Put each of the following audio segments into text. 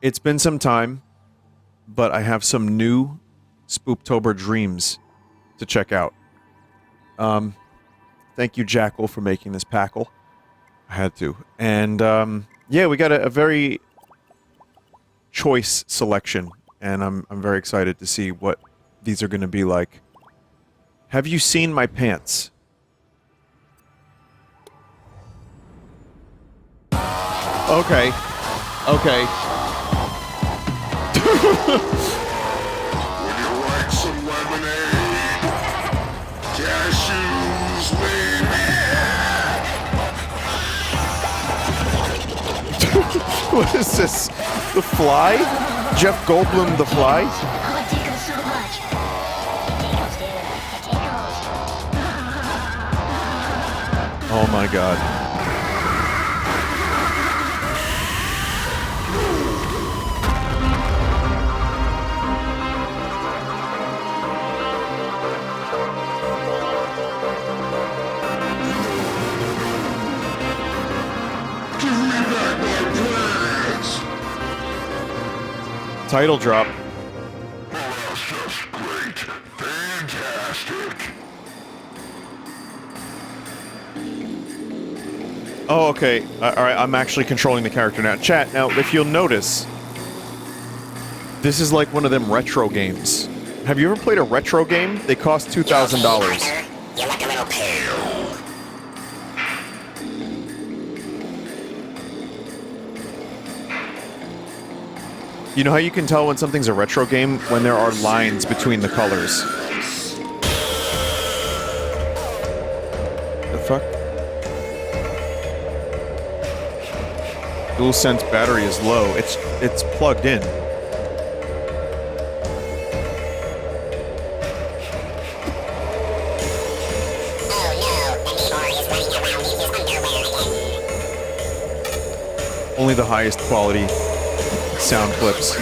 It's been some time, but I have some new Spooptober dreams to check out. Thank you, Jackal, for making this packle. I had to. And, yeah, we got a very choice selection, and I'm very excited to see what these are going to be like. Have you seen my pants? Okay. Okay. Would you like some lemonade? Cashews, baby! What is this? The Fly? Jeff Goldblum, The Fly? Oh, it tickles so much. It tickles, dude. It tickles. Oh my god. Give me back my pants! Title drop. Oh, that's just great. Fantastic. Oh, okay. Alright, I'm actually controlling the character now. Chat, now, if you'll notice, this is like one of them retro games. Have you ever played a retro game? They cost $2,000. You look a little pale. You know how you can tell when something's a retro game? When there are lines between the colors. The fuck? DualSense battery is low. It's plugged in. Oh no, the neighbor is running around in his underwear again. Only the highest quality sound clips.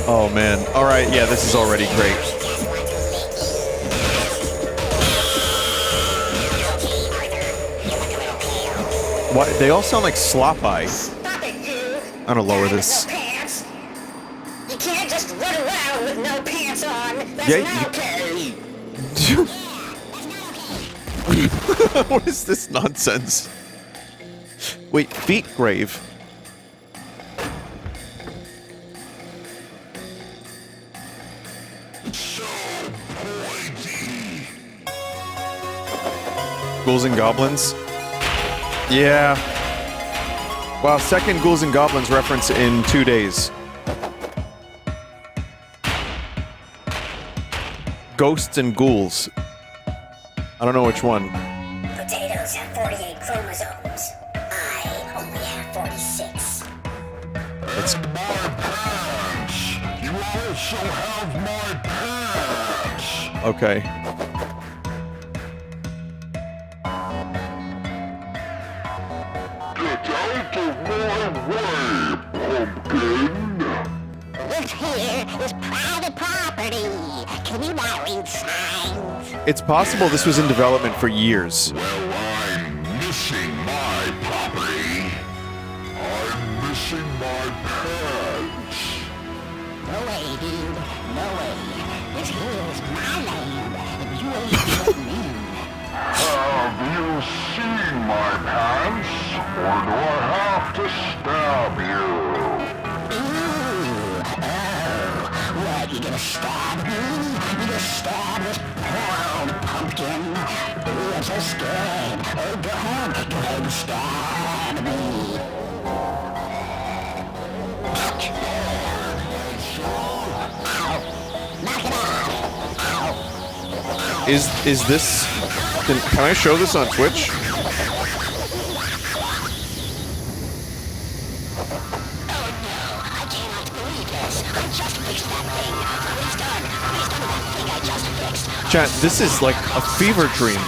Oh man. Alright, yeah, this is already great. Why, they all sound like Slop Eye. Stop it, you. I'm gonna lower this. No pants. You can't just run around with no pants on. That's Yeah, not okay. What is this nonsense? Wait, feet grave. Ghouls and Goblins? Yeah. Wow, second Ghouls and Goblins reference in 2 days. Ghosts and Ghouls. I don't know which one. Potatoes have 48 chromosomes. I only have 46. It's My pants! You also have my pants! okay. Get out of my way, pumpkin! This here is private property. Can you not read signs? It's possible this was in development for years. Well, I'm missing my property. I'm missing my pants. No way, dude. No way. This here is my land, and you ain't getting in. Have you seen my pants? Or do I have to stab you? Ooh. Oh. What, you gonna stab me? You gonna stab this poor old pumpkin? Ooh, I'm so scared. Oh, go ahead. Go ahead and stab me. Ow. Knock it off. Ow. Is this... Can I show this on Twitch? I cannot believe this. I just fixed that thing. What he's done. He's done that thing I just fixed. Chat, this is like a fever dream.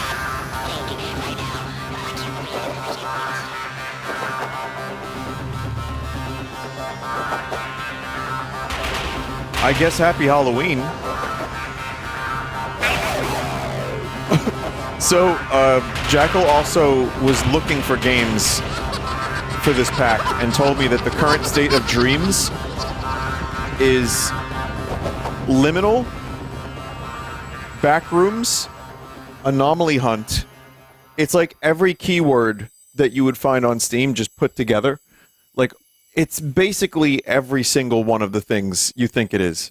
I guess happy Halloween. So, Jackal also was looking for games for this pack and told me that the current state of Dreams is Liminal, Backrooms, Anomaly Hunt. It's like every keyword that you would find on Steam just put together. Like, it's basically every single one of the things you think it is.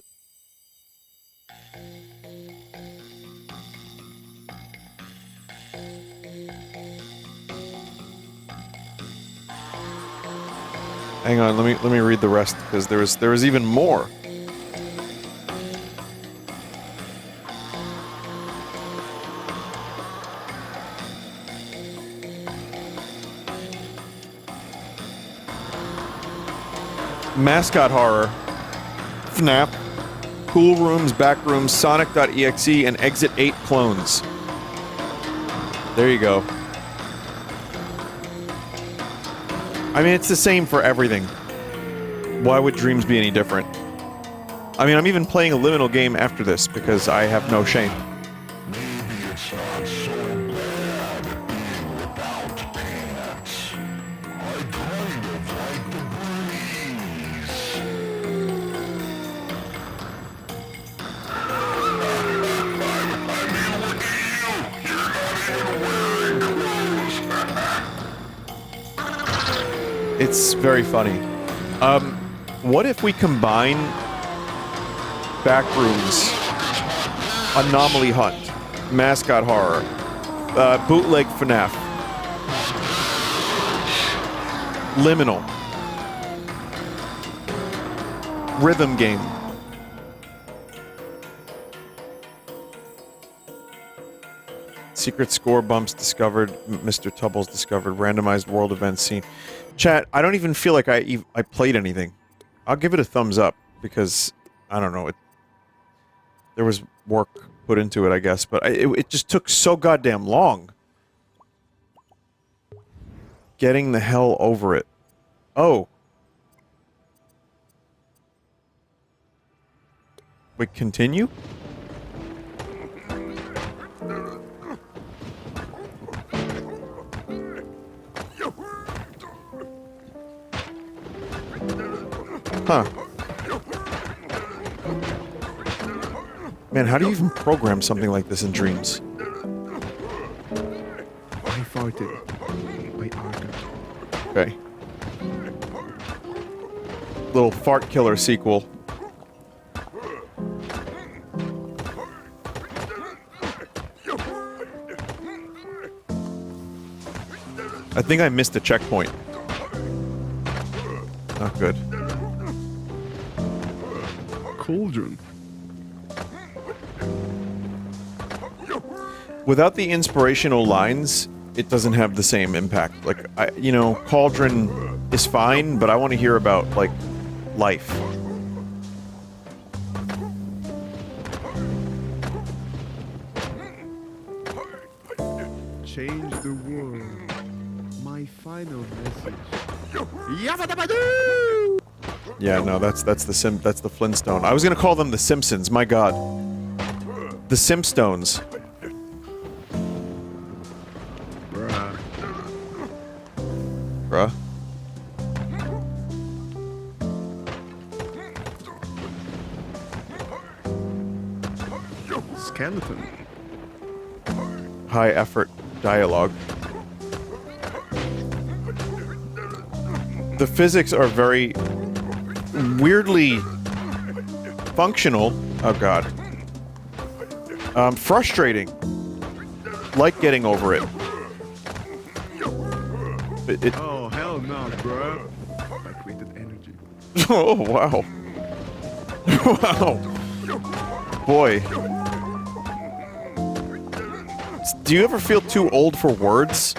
Hang on, let me read the rest because there was even more. Mascot Horror, FNAF, Cool Rooms, Backrooms, Sonic.exe, and Exit 8 clones. There you go. I mean, it's the same for everything. Why would Dreams be any different? I mean, I'm even playing a liminal game after this because I have no shame. Maybe it's not so bad being without pants. I kind of like the breeze. I mean, look at you! You're not even wearing clothes! It's very funny. What if we combine Backrooms, Anomaly Hunt, Mascot Horror, Bootleg FNAF, Liminal, Rhythm Game, Secret Score Bumps discovered, Mr. Tubbles discovered, Randomized World Events seen. Chat, I don't even feel like I played anything. I'll give it a thumbs up because, I don't know, there was work put into it, I guess, but it just took so goddamn long. Getting the hell over it. Oh. We continue? Huh. Man, how do you even program something like this in Dreams? I farted. By Arthur. Okay. Little fart killer sequel. I think I missed a checkpoint. Not good. Cauldron. Without the inspirational lines, it doesn't have the same impact. Like, you know, Cauldron is fine, but I want to hear about, like, life. Change the world. My final message. Yeah, no, that's the Flintstone. I was gonna call them the Simpsons. My God, the Simpstones. Bruh. Bruh. Skeleton. High effort dialogue. The physics are very weirdly functional. Oh God. Frustrating. Like getting over it. Oh, hell no, bruh. I created energy. Oh, wow. Wow. Boy. Do you ever feel too old for words?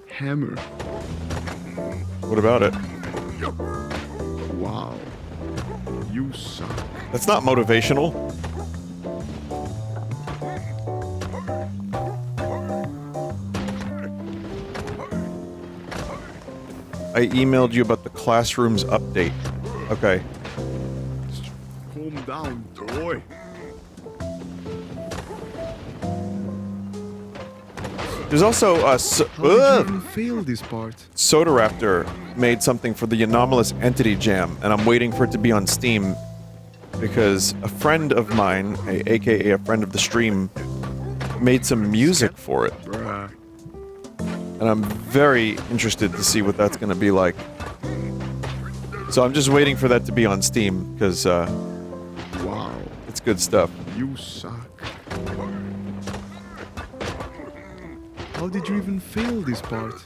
Hammer. What about it? Wow. You suck. That's not motivational. I emailed you about the classroom's update. Okay. Calm down, boy. There's also How did you even fail this part? Soda Raptor made something for the Anomalous Entity Jam, and I'm waiting for it to be on Steam because a friend of mine, aka a friend of the stream, made some music for it. Bruh. And I'm very interested to see what that's going to be like. So I'm just waiting for that to be on Steam, because Wow. it's good stuff. You suck. How did you even fail this part?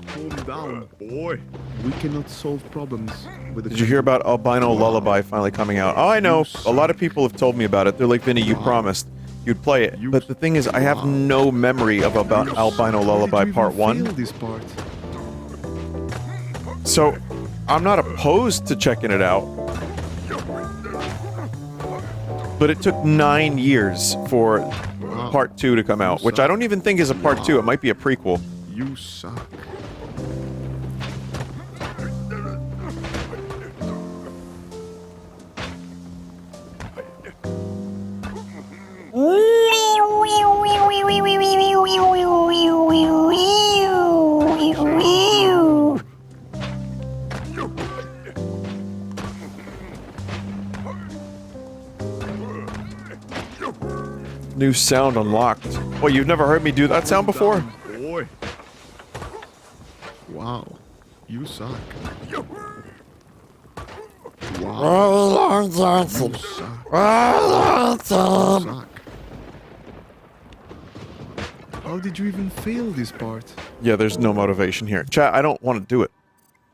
Calm down, boy. We cannot solve problems with the... Did you hear about Albino Lullaby finally coming out? Oh, I know. A lot of people have told me about it. They're like, Vinny, you promised you'd play it. But the thing is, I have no memory of about Albino Lullaby Part 1. This part? So, I'm not opposed to checking it out. But it took 9 years for Part 2 to come out, which I don't even think is a Part 2. It might be a prequel. You suck. New sound unlocked. Well, you've never heard me do that sound before? Boy. Wow. You suck. Wow. You suck. You suck. How did you even fail this part? Yeah, there's no motivation here. Chat, I don't want to do it.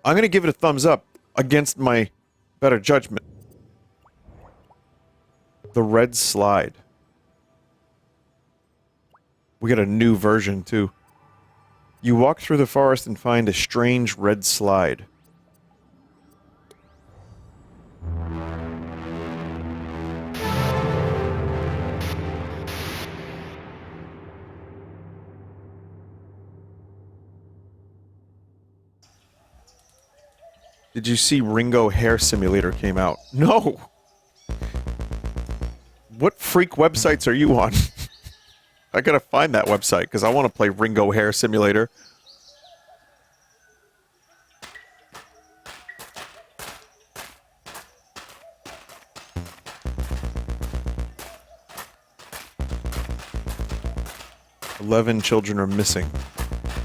I'm gonna give it a thumbs up against my better judgment. The red slide. We got a new version, too. You walk through the forest and find a strange red slide. Did you see Ringo Hair Simulator came out? No! What freak websites are you on? I gotta find that website, because I want to play Ringo Hair Simulator. "11 children are missing.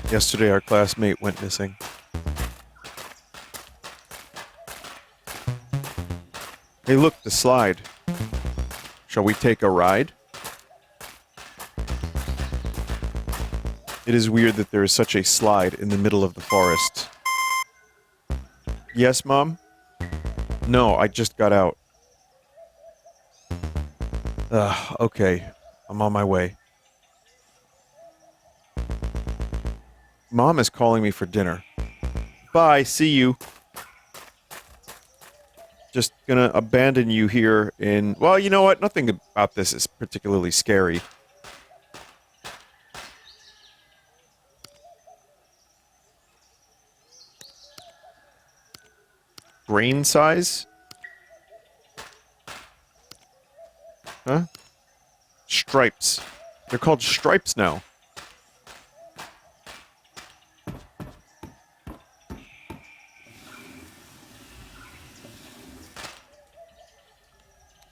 Yesterday our classmate went missing." Hey look, the slide. Shall we take a ride? It is weird that there is such a slide in the middle of the forest. Yes, Mom? No, I just got out. Okay. I'm on my way. Mom is calling me for dinner. Bye, see you. Just gonna abandon you here in... Well, you know what? Nothing about this is particularly scary. Grain size? Huh? Stripes. They're called stripes now.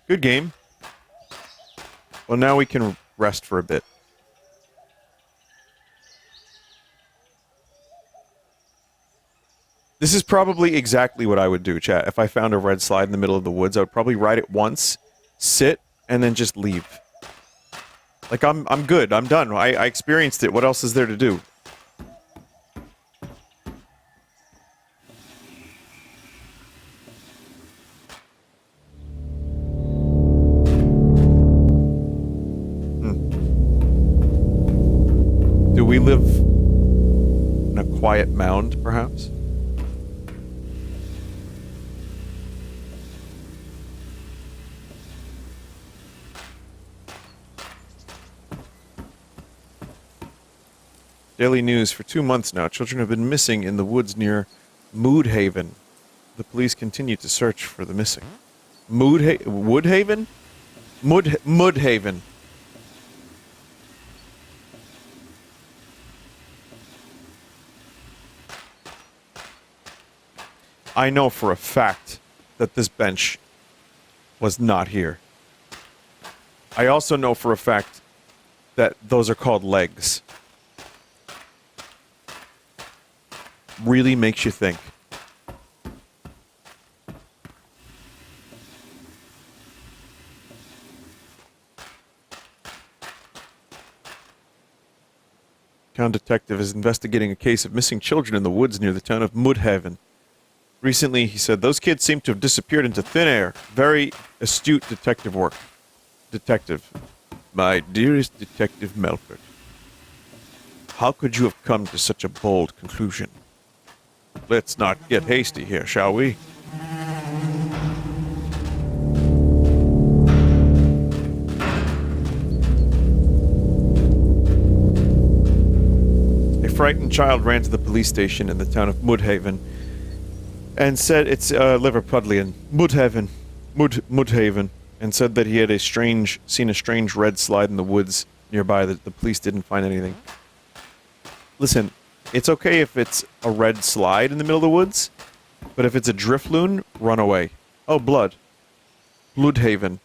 Good game. Well, now we can rest for a bit. This is probably exactly what I would do, chat. If I found a red slide in the middle of the woods, I would probably ride it once, sit, and then just leave. Like, I'm good. I'm done. I experienced it. What else is there to do? Do we live in a quiet mound, perhaps? Daily news. For 2 months now, children have been missing in the woods near Moodhaven. The police continue to search for the missing. Woodhaven? Moodhaven. I know for a fact that this bench was not here. I also know for a fact that those are called legs. Really makes you think. Town detective is investigating a case of missing children in the woods near the town of Moodhaven. Recently, he said, those kids seem to have disappeared into thin air. Very astute detective work. Detective. My dearest Detective Melford. How could you have come to such a bold conclusion? Let's not get hasty here, shall we? A frightened child ran to the police station in the town of Moodhaven and said it's Liverpudlian. Moodhaven, and said that he had seen a strange red slide in the woods nearby that the police didn't find anything. Listen, it's okay if it's a red slide in the middle of the woods, but if it's a drift loon, run away. Oh, blood. Bloodhaven.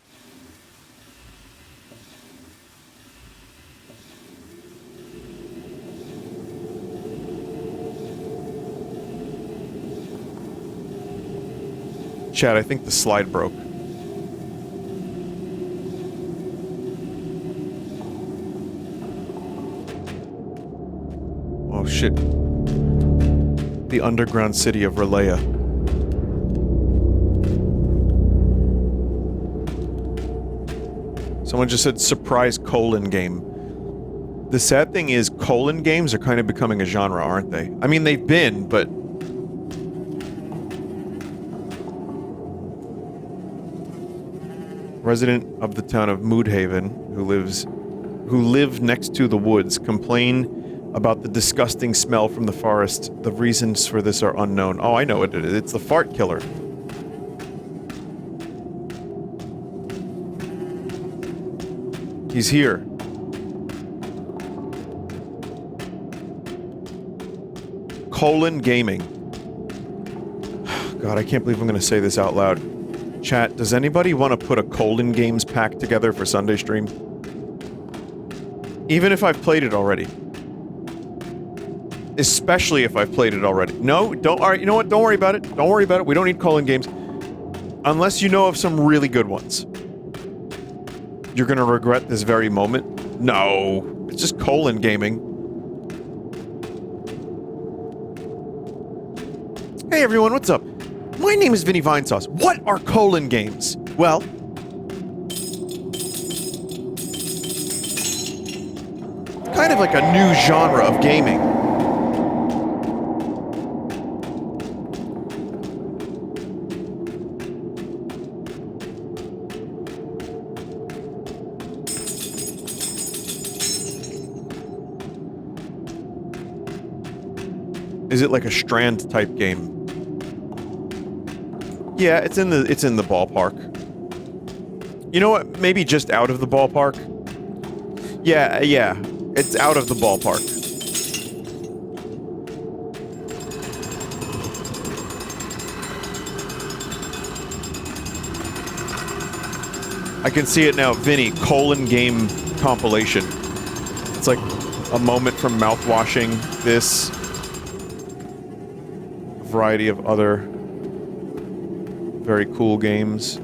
Chad, I think the slide broke. Oh shit. The underground city of Relaya. Someone just said surprise colon game. The sad thing is colon games are kind of becoming a genre, aren't they? I mean, they've been, but resident of the town of Moodhaven, who live next to the woods, complain about the disgusting smell from the forest. The reasons for this are unknown. Oh, I know what it is. It's the fart killer. He's here. Colon Gaming. God, I can't believe I'm going to say this out loud. Chat, does anybody want to put a Colon Games pack together for Sunday stream? Even if I've played it already. Especially if I've played it already. No, don't. Alright, you know what? Don't worry about it. Don't worry about it. We don't need Colon Games. Unless you know of some really good ones. You're gonna regret this very moment. No. It's just Colon Gaming. Hey everyone, what's up? My name is Vinny Vinesauce. What are Colon Games? Well, kind of like a new genre of gaming. Is it like a Strand type game? Yeah, it's in the ballpark. You know what? Maybe just out of the ballpark. Yeah, it's out of the ballpark. I can see it now. Vinny, Colon Game compilation. It's like a moment from mouthwashing, this, a variety of other very cool games.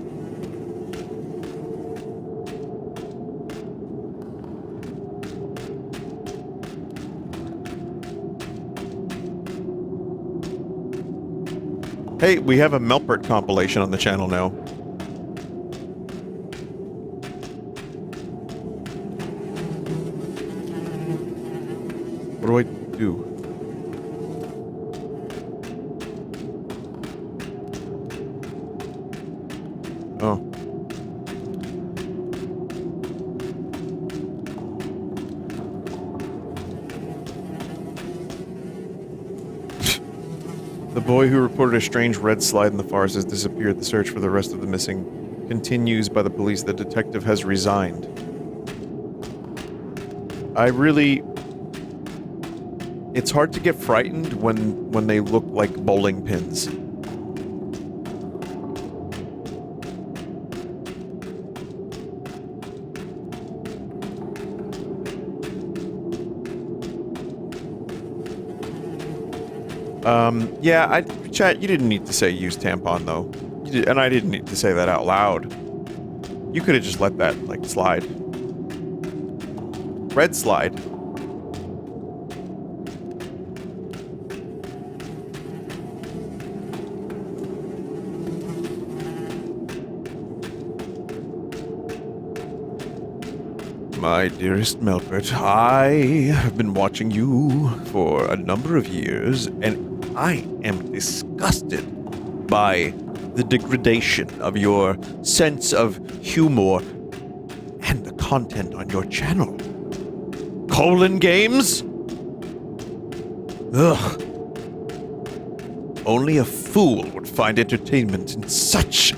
Hey, we have a Melpert compilation on the channel now. What do I do? Oh. The boy who reported a strange red slide in the forest has disappeared. The search for the rest of the missing continues by the police. The detective has resigned. It's hard to get frightened when they look like bowling pins. Yeah, chat, you didn't need to say use tampon, though. And I didn't need to say that out loud. You could have just let that, like, slide. Red slide. My dearest Melfort, I have been watching you for a number of years, and I am disgusted by the degradation of your sense of humor and the content on your channel. Colon games? Ugh. Only a fool would find entertainment in such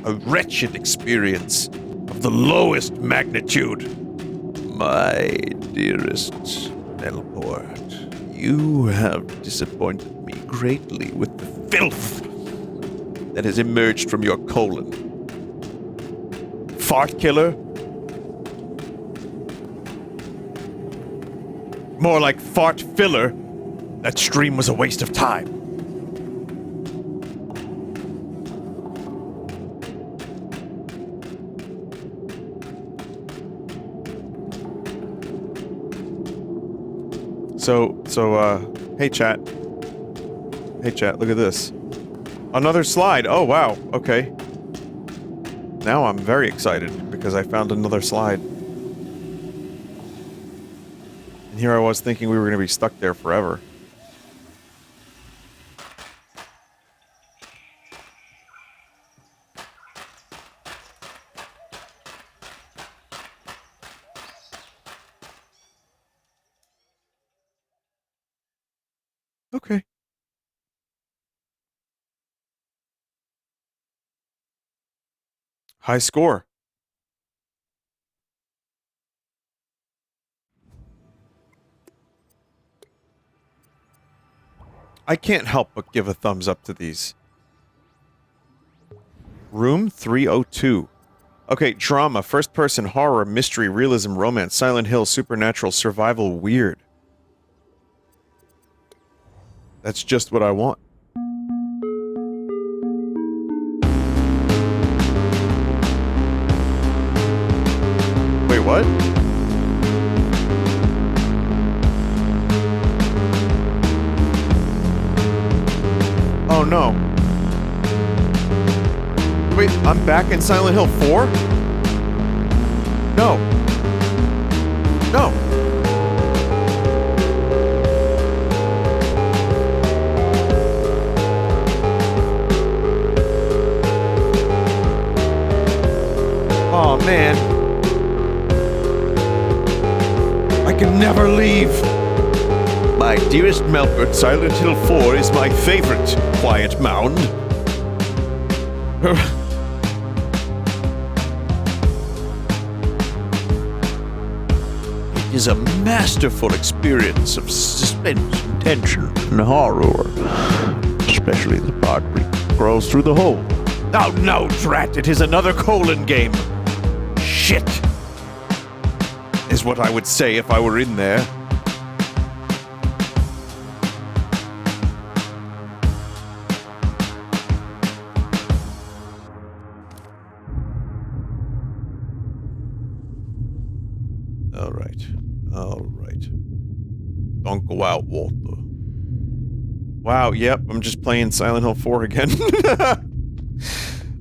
a wretched experience of the lowest magnitude. My dearest Melport, you have disappointed me greatly with the filth that has emerged from your colon. Fart killer? More like fart filler. That stream was a waste of time. Hey chat. Hey chat, look at this. Another slide. Oh, wow. Okay. Now I'm very excited because I found another slide. And here I was thinking we were going to be stuck there forever. Okay. High score. I can't help but give a thumbs up to these. Room 302. Okay, drama, first person, horror, mystery, realism, romance, Silent Hill, supernatural, survival, weird. That's just what I want. Wait, what? Oh no. Wait, I'm back in Silent Hill 4? No. No. Oh man. I can never leave. My dearest Melfort, Silent Hill 4 is my favorite quiet mound. It is a masterful experience of suspense and tension and horror. Especially the part where he crawls through the hole. Oh no, drat, it is another colon game. Shit. Is what I would say if I were in there. Alright. Don't go out, Walter. Wow, yep, I'm just playing Silent Hill 4 again.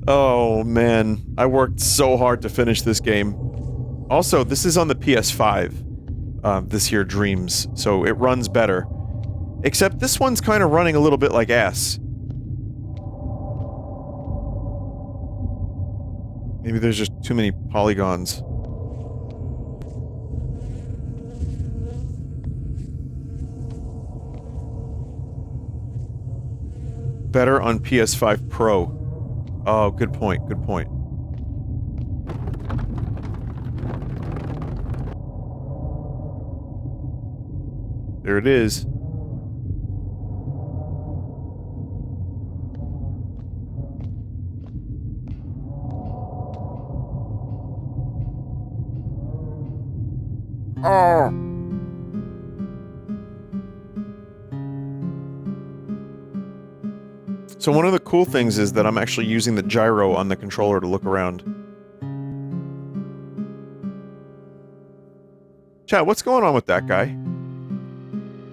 Oh, man. I worked so hard to finish this game. Also, this is on the PS5, this here Dreams, so it runs better. Except this one's kind of running a little bit like ass. Maybe there's just too many polygons. better on PS5 Pro. Oh, good point, good point. There it is. Oh. So one of the cool things is that I'm actually using the gyro on the controller to look around. Chat, what's going on with that guy?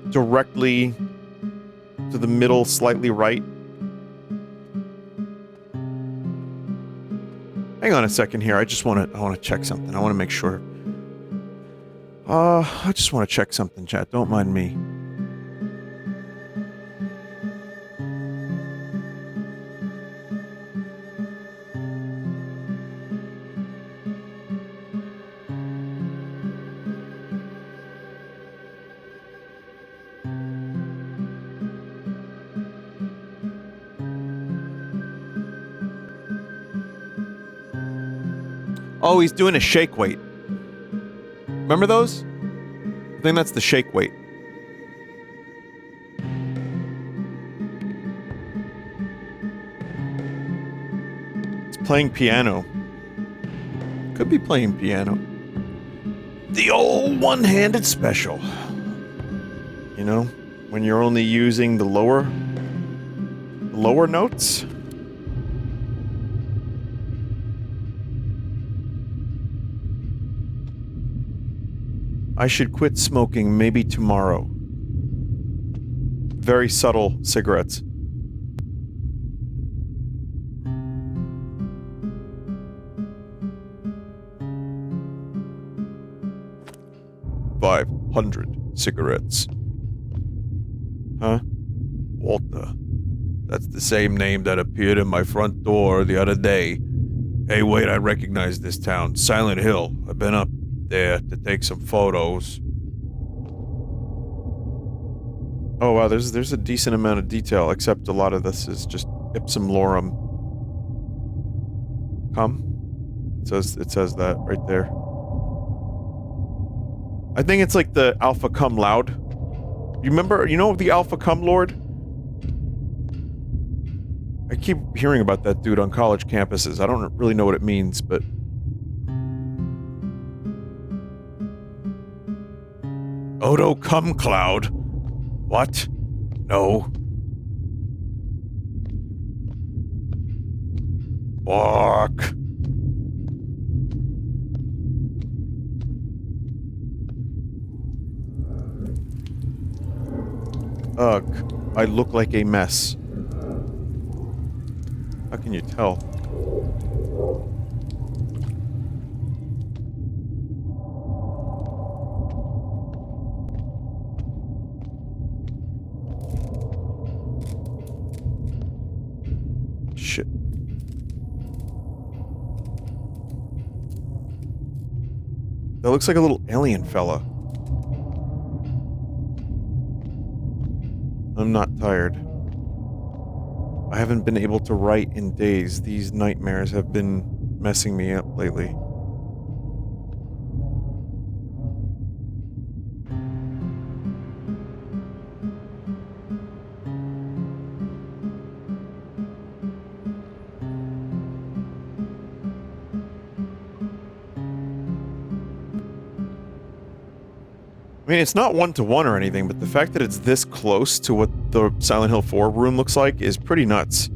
Directly to the middle, slightly right. Hang on a second here. I want to check something. I want to make sure. I just want to check something, chat. Don't mind me. Oh, he's doing a shake weight. Remember those? I think that's the shake weight. It's playing piano. Could be playing piano. The old one-handed special. You know, when you're only using the lower notes. I should quit smoking maybe tomorrow. Very subtle cigarettes. $500 cigarettes. Huh? Walter. That's the same name that appeared in my front door the other day. Hey, wait, I recognize this town. Silent Hill. I've been up there to take some photos. Oh wow, there's a decent amount of detail, except a lot of this is just ipsum lorem. Come? It says that right there. I think it's like the alpha cum loud. You know the alpha cum lord? I keep hearing about that dude on college campuses. I don't really know what it means, but Odo cum cloud? What? No. Fuck. Ugh. I look like a mess. How can you tell? Shit. That looks like a little alien fella. I'm not tired. I haven't been able to write in days. These nightmares have been messing me up lately. I mean, it's not one-to-one or anything, but the fact that it's this close to what the Silent Hill 4 room looks like is pretty nuts.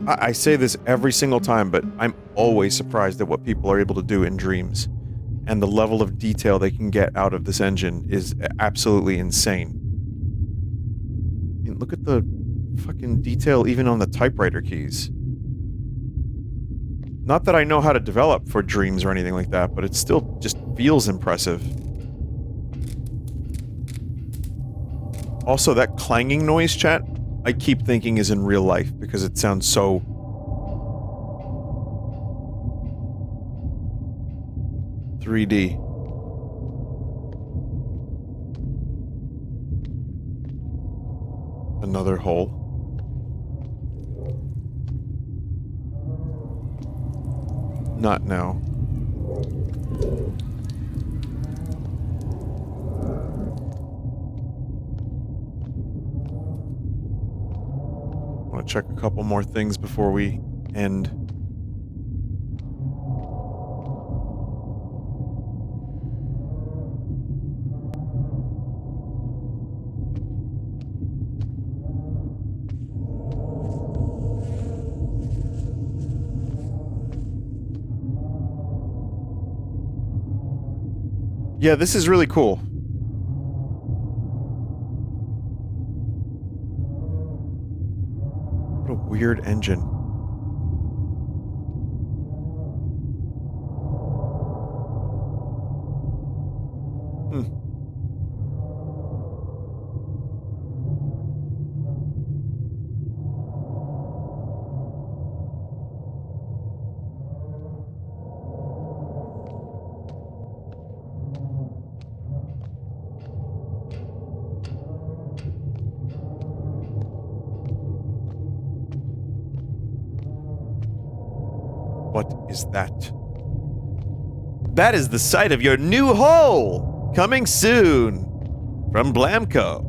I say this every single time, but I'm always surprised at what people are able to do in dreams. And the level of detail they can get out of this engine is absolutely insane. I mean, look at the fucking detail even on the typewriter keys. Not that I know how to develop for dreams or anything like that, but it still just feels impressive. Also, that clanging noise, chat, I keep thinking is in real life because it sounds so... $3D. Another hole. Not now. I want to check a couple more things before we end. Yeah, this is really cool. What a weird engine. Hmm. What is that? That is the site of your new hole! Coming soon! From Blamco.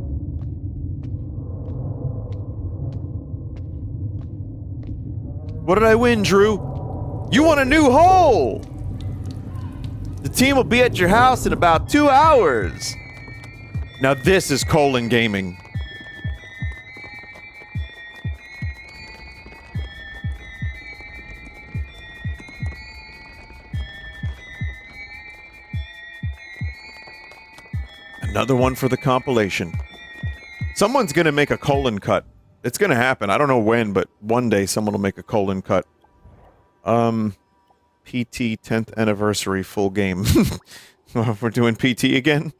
What did I win, Drew? You won a new hole! The team will be at your house in about 2 hours! Now this is colon gaming. Another one for the compilation. Someone's gonna make a colon cut. It's gonna happen. I don't know when, but one day someone will make a colon cut. PT 10th anniversary full game. We're doing PT again?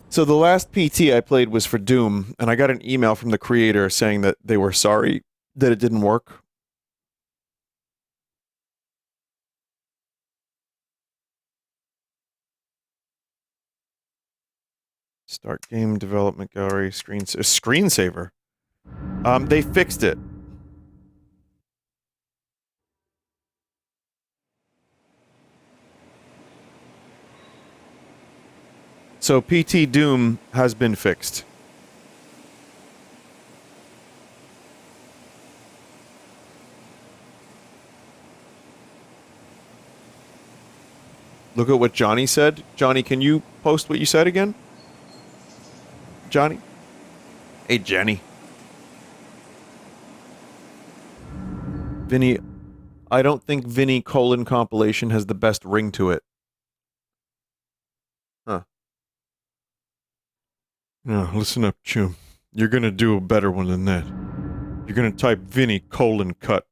So the last PT I played was for Doom, and I got an email from the creator saying that they were sorry that it didn't work. Start game development gallery, screensaver. They fixed it. So PT Doom has been fixed. Look at what Johnny said. Johnny, can you post what you said again? Johnny? Hey, Jenny. Vinny, I don't think Vinny colon compilation has the best ring to it. Huh. No, listen up, Chum. You're gonna do a better one than that. You're gonna type Vinny colon cut.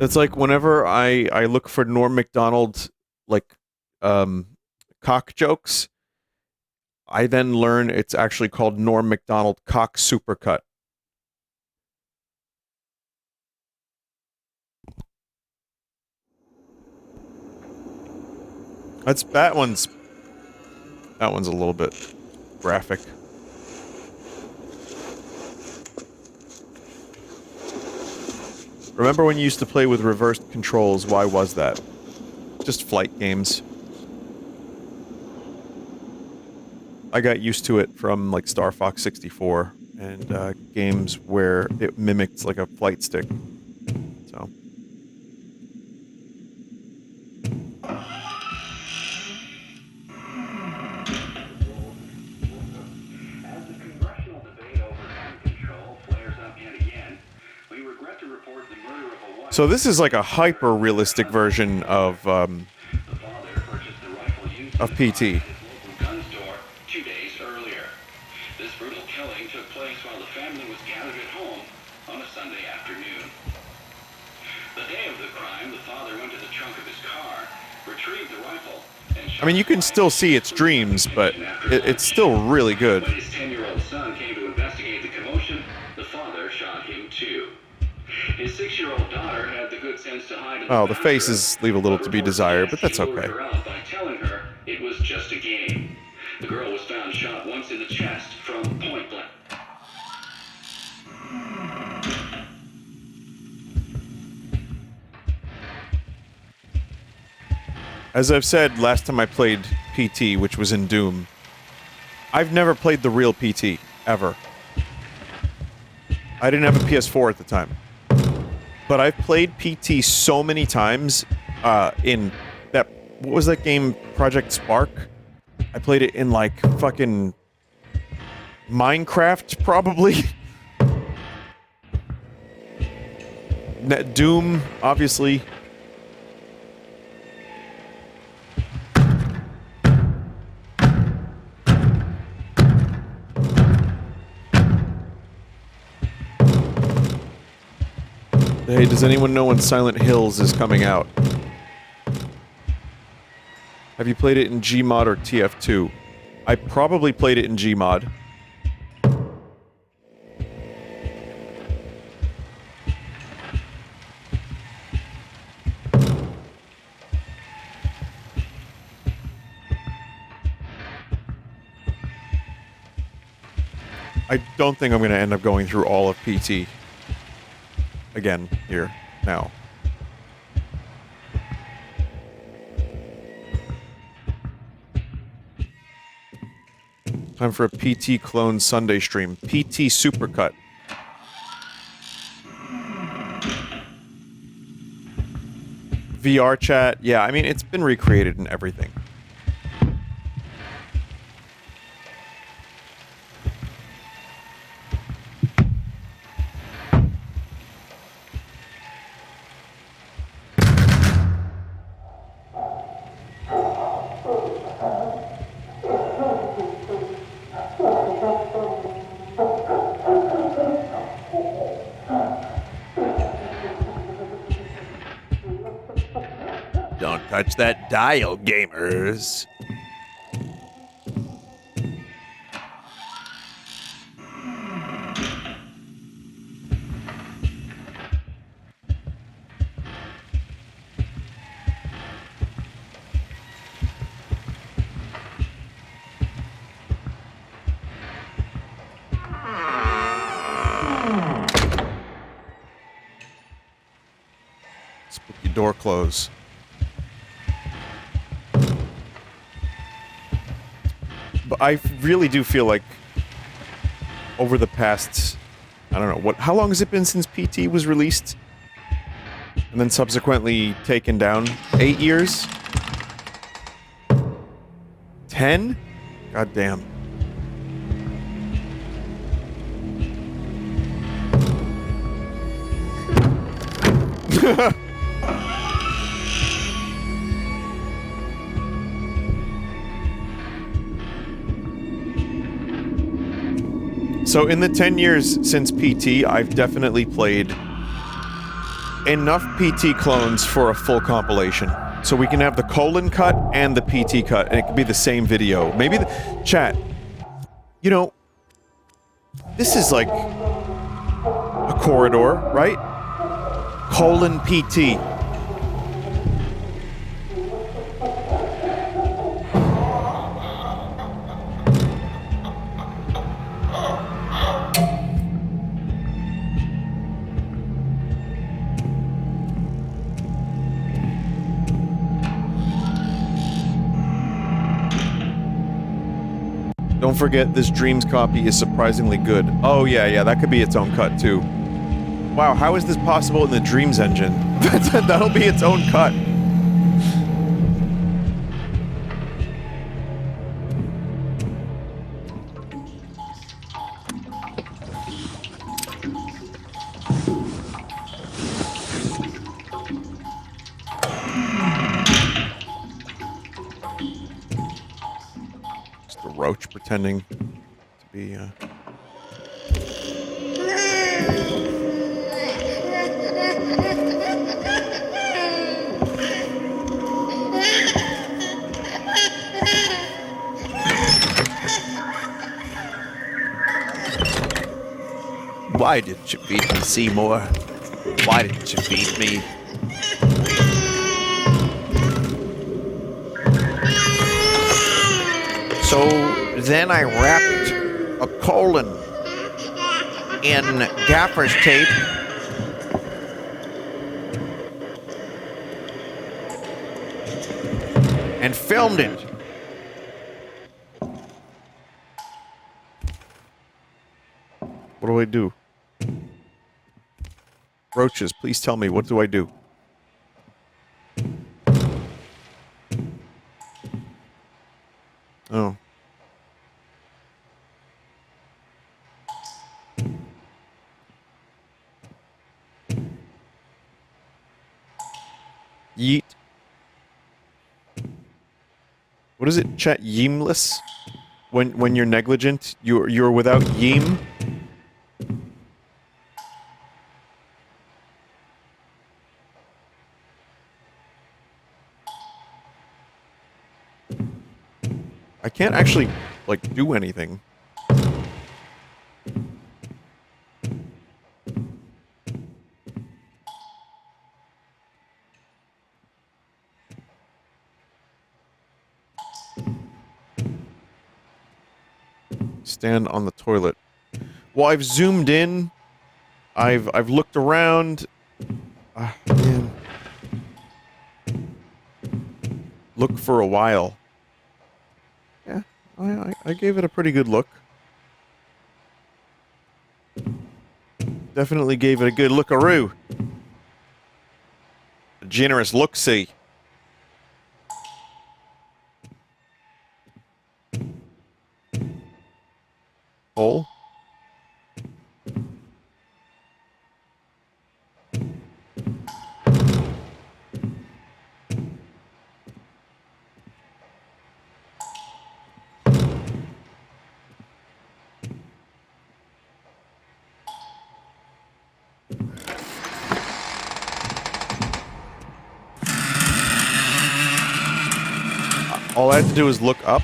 It's like whenever I look for Norm Macdonald, like, cock jokes, I then learn it's actually called Norm Macdonald cock supercut. That one's a little bit graphic. Remember when you used to play with reversed controls? Why was that? Just flight games. I got used to it from, like, Star Fox 64 and games where it mimicked, like, a flight stick. So. So this is like a hyper-realistic version of PT. I mean, you can still see its dreams, but it's still really good. When his 10-year-old son came to investigate the commotion, the father shot him too. His 6-year-old daughter had the good sense to hide in Oh, the bathroom, faces leave a little to be reports desired, but suggest that's he lured okay. her out by telling her it was just a game. The girl was found shot once in the chest from point blank. As I've said last time I played PT, which was in Doom, I've never played the real PT, ever. I didn't have a PS4 at the time. But I've played PT so many times, in that, what was that game, Project Spark? I played it in, like, fucking Minecraft, probably? Doom, obviously. Hey, does anyone know when Silent Hills is coming out? Have you played it in Gmod or TF2? I probably played it in Gmod. I don't think I'm going to end up going through all of PT again here now. Time for a PT clone Sunday stream. PT Supercut. VR chat. Yeah, I mean, it's been recreated and everything. Don't touch that dial, gamers. Spooky door close. But I really do feel like over the past, I don't know, how long has it been since PT was released? And then subsequently taken down? 8 years? 10? God damn. So in the 10 years since PT, I've definitely played enough PT clones for a full compilation. So we can have the colon cut and the PT cut, and it could be the same video. Maybe the chat. You know, this is like a corridor, right? Colon PT. Don't forget, this Dreams copy is surprisingly good. Oh, yeah, that could be its own cut, too. Wow, how is this possible in the Dreams engine? That'll be its own cut. Just a roach pretending to be, Why didn't you feed me, Seymour? Why didn't you feed me? So then I wrapped a colon in gaffer's tape and filmed it. What do I do? Roaches, please tell me, what do I do? Oh. Yeet. What is it, chat? Yeemless? When you're negligent, you're without yeem? I can't actually, like, do anything. Stand on the toilet. Well, I've zoomed in. I've looked around. Man. Look for a while. Yeah, I gave it a pretty good look. Definitely gave it a good lookaroo. A generous look-see. Hole? All I have to do is look up.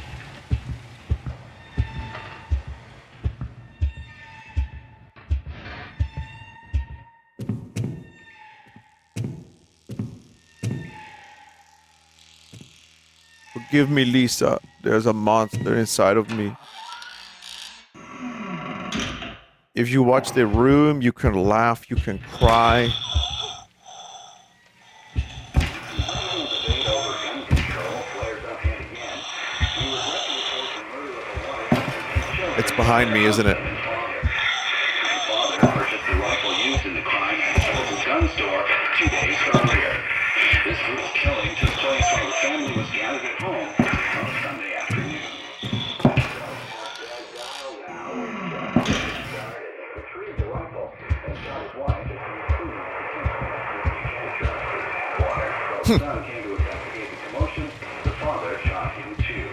Forgive me, Lisa. There's a monster inside of me. If you watch The Room, you can laugh, you can cry. It's behind me, isn't it? Purchased the rifle used in the crime at a local gun store 2 days earlier. This brutal killing took place while the family was gathered at home on a Sunday afternoon. Retrieved the rifle and shot his wife as he the son came to investigate the commotion. The father shot him too.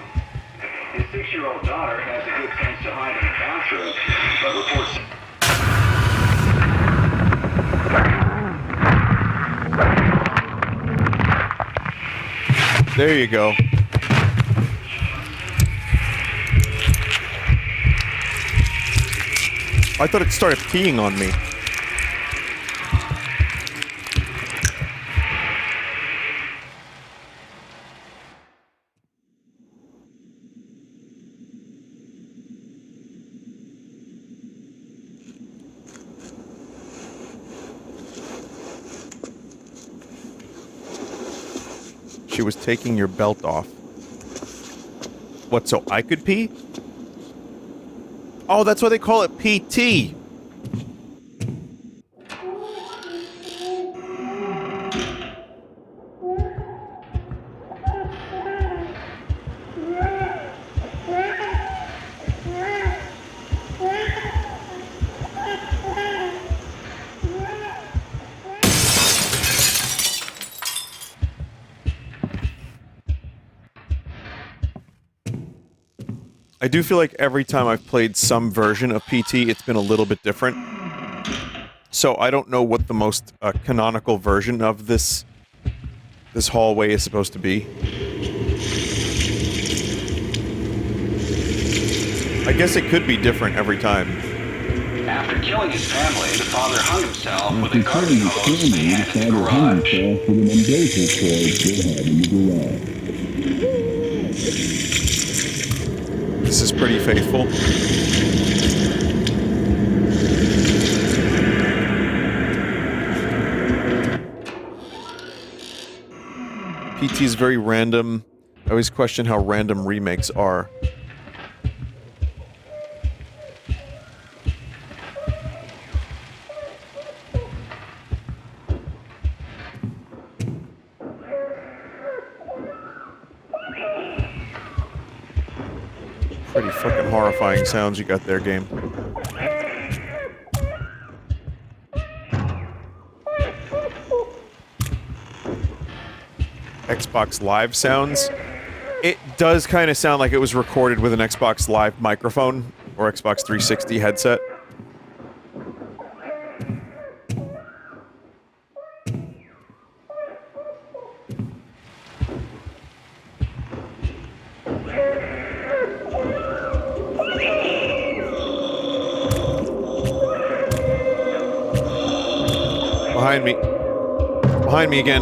His 6-year-old daughter has a good sense to hide in the bathroom, but reports. There you go. I thought it started peeing on me. She was taking your belt off. What, so I could pee? Oh, that's why they call it PT. I do feel like every time I've played some version of PT, it's been a little bit different. So I don't know what the most canonical version of this hallway is supposed to be. I guess it could be different every time. After After killing his family, the father hung himself with a garden hose they had in the garage. This is pretty faithful. PT is very random. I always question how random remakes are. Pretty fucking horrifying sounds you got there, game. Xbox Live sounds. It does kind of sound like it was recorded with an Xbox Live microphone or Xbox 360 headset. Behind me. Behind me again.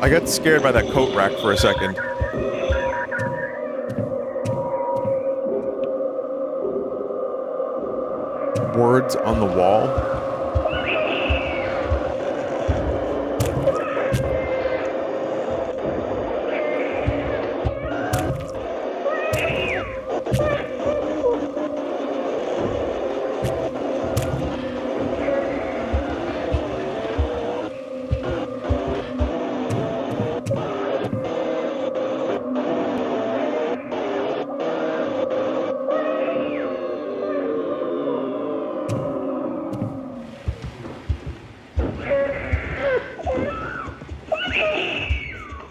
I got scared by that coat rack for a second. Words on the wall.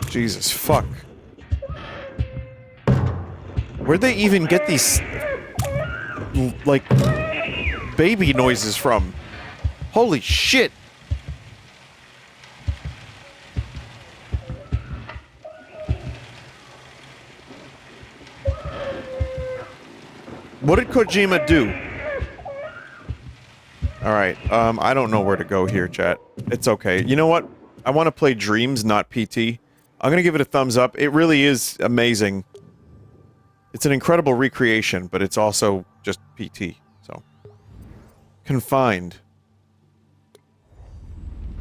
Jesus, fuck. Where'd they even get these, like, baby noises from? Holy shit! What did Kojima do? Alright, I don't know where to go here, chat. It's okay. You know what? I want to play Dreams, not PT. I'm gonna give it a thumbs up. It really is amazing. It's an incredible recreation, but it's also just PT, so. Confined.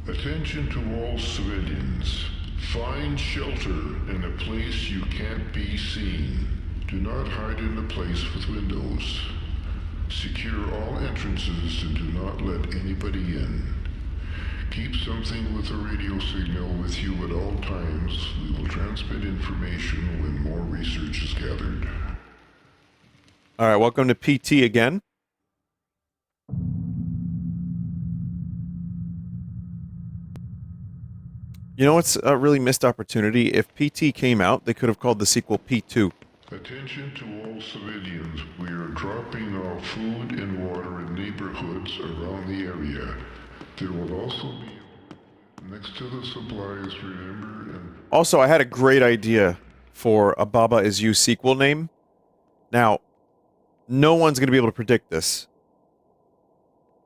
Attention to all civilians. Find shelter in a place you can't be seen. Do not hide in a place with windows. Secure all entrances and do not let anybody in. Keep something with a radio signal with you at all times. We will transmit information when more research is gathered. Alright, welcome to PT again. You know what's a really missed opportunity? If PT came out, they could have called the sequel P2. Attention to all civilians. We are dropping off food and water in neighborhoods around the area. There will also be next to the supplies, remember, and... Also, I had a great idea for a Baba Is You sequel name. Now, no one's going to be able to predict this.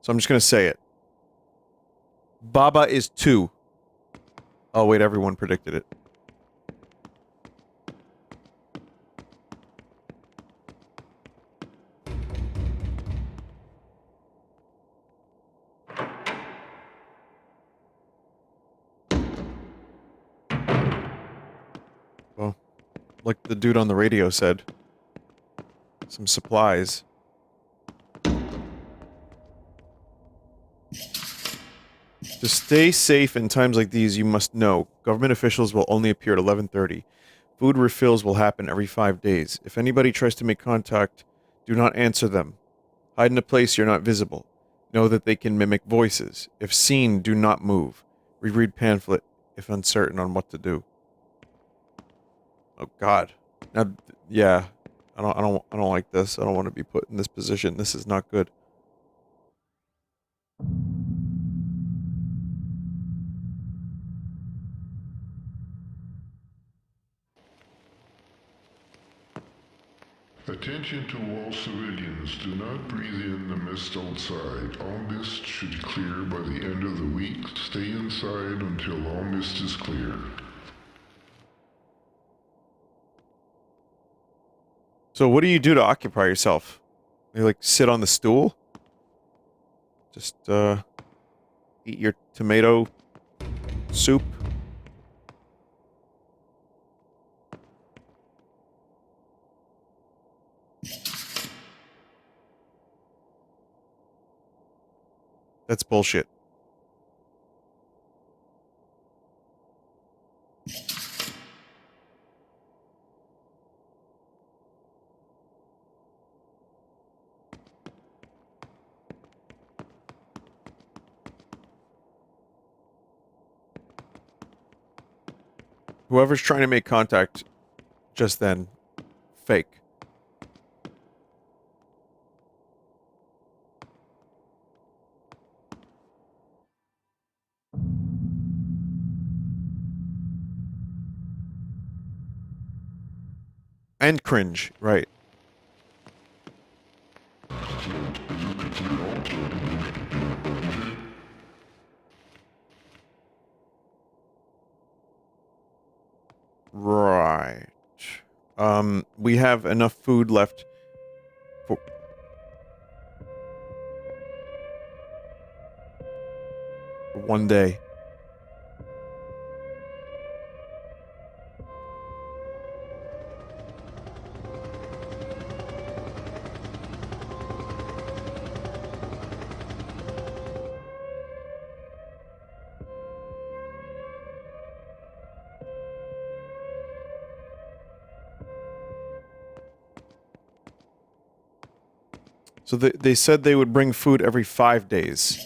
So I'm just going to say it. Baba Is 2. Oh wait, everyone predicted it. Well, like the dude on the radio said. Some supplies. To stay safe in times like these, you must know, government officials will only appear at 11:30. Food refills will happen every 5 days. If anybody tries to make contact, do not answer them. Hide in a place you're not visible. Know that they can mimic voices. If seen, do not move. Reread pamphlet if uncertain on what to do. Oh God. Now, yeah. I don't like this. I don't want to be put in this position. This is not good. Attention to all civilians. Do not breathe in the mist outside. All mist should clear by the end of the week. Stay inside until all mist is clear. So what do you do to occupy yourself? You like sit on the stool? Just eat your tomato soup? That's bullshit. Whoever's trying to make contact just then, fake. And cringe, right. Right. We have enough food left for... for one day. So they said they would bring food every 5 days.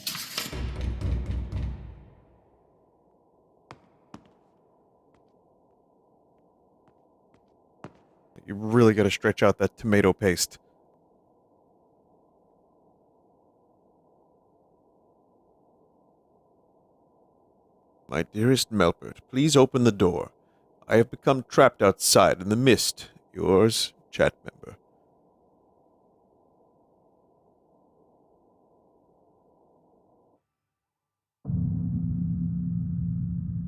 You really gotta stretch out that tomato paste. My dearest Melbert, please open the door. I have become trapped outside in the mist. Yours, chat member.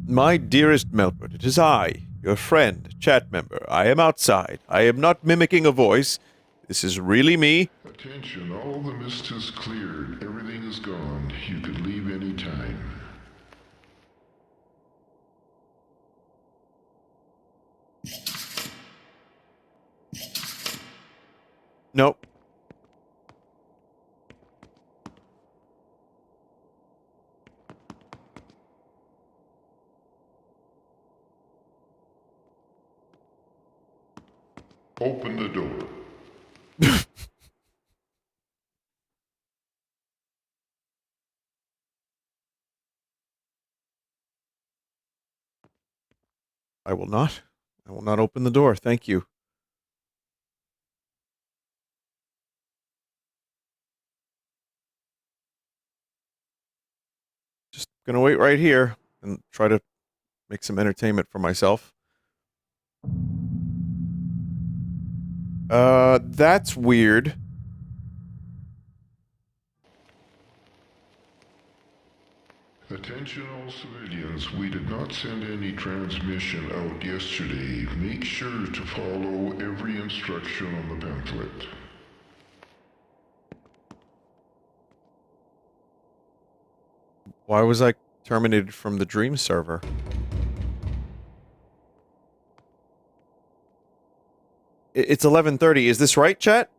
My dearest Melbert, it is I, your friend, chat member. I am outside. I am not mimicking a voice. This is really me. Attention, all the mist is cleared. Everything is gone. You can leave any time. Nope. Open the door. I will not. I will not open the door. Thank you. Just gonna wait right here and try to make some entertainment for myself. That's weird. Attention all civilians, we did not send any transmission out yesterday. Make sure to follow every instruction on the pamphlet. Why was I terminated from the Dream server? It's 11:30. Is this right, chat?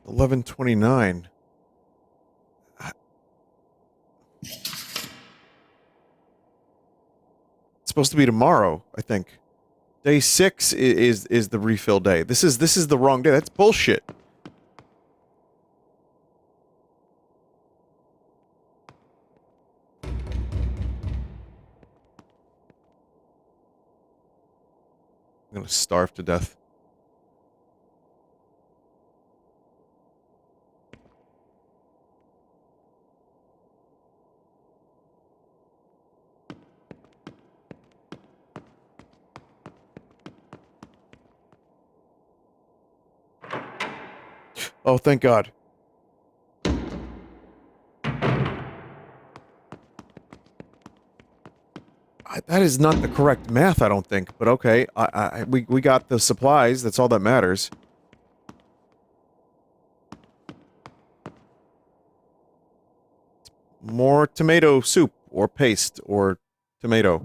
$11:29. It's supposed to be tomorrow, I think. Day 6 is the refill day. This is the wrong day. That's bullshit. I'm gonna starve to death. Oh, thank God. That is not the correct math, I don't think. But okay, we got the supplies. That's all that matters. More tomato soup, or paste, or tomato.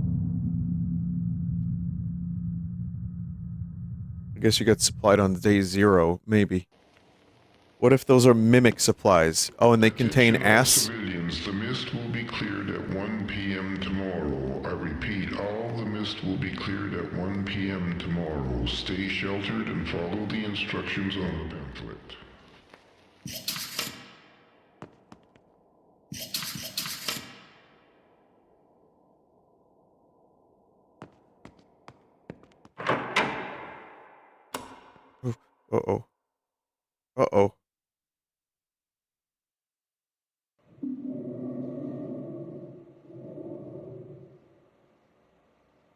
I guess you got supplied on day 0, maybe. What if those are mimic supplies? Oh, and they contain Attention all ass? civilians, the mist will be cleared at 1 p.m. tomorrow. I repeat, all the mist will be cleared at 1 p.m. tomorrow. Stay sheltered and follow the instructions on the pamphlet. Uh-oh. Uh-oh.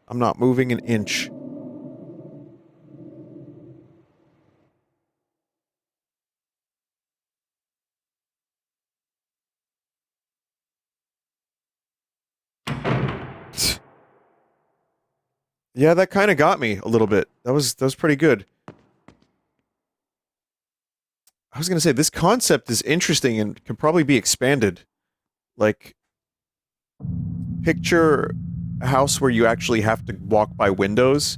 I'm not moving an inch. Yeah, that kind of got me a little bit. That was pretty good. I was gonna say, this concept is interesting and can probably be expanded. Like, picture a house where you actually have to walk by windows,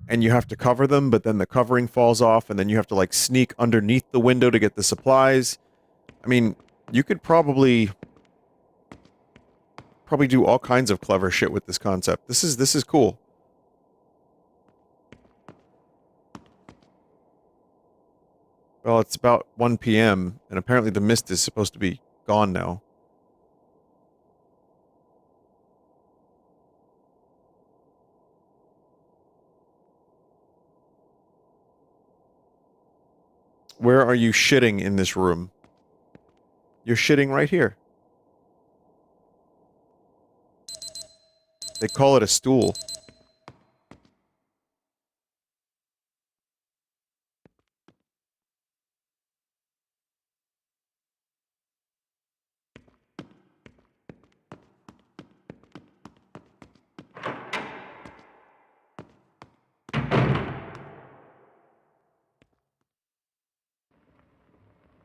and you have to cover them, but then the covering falls off, and then you have to, like, sneak underneath the window to get the supplies. I mean, you could probably do all kinds of clever shit with this concept. This is cool. Well, it's about 1 p.m., and apparently the mist is supposed to be gone now. Where are you shitting in this room? You're shitting right here. They call it a stool.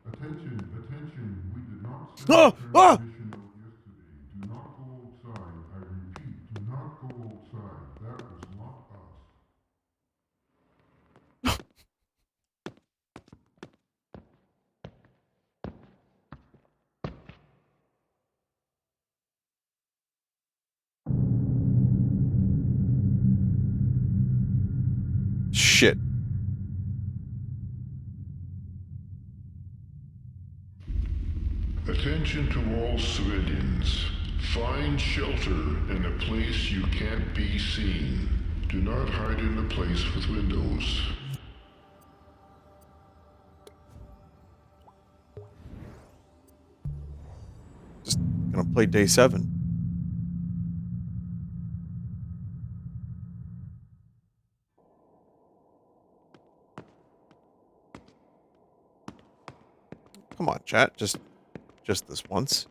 Attention, we did not send Ah! Ah! transmission out yesterday. Do not go outside. I repeat, do not go outside. That was not us. Shit. Attention to all civilians. Find shelter in a place you can't be seen. Do not hide in a place with windows. Just gonna play day 7. Come on, chat. Just this once.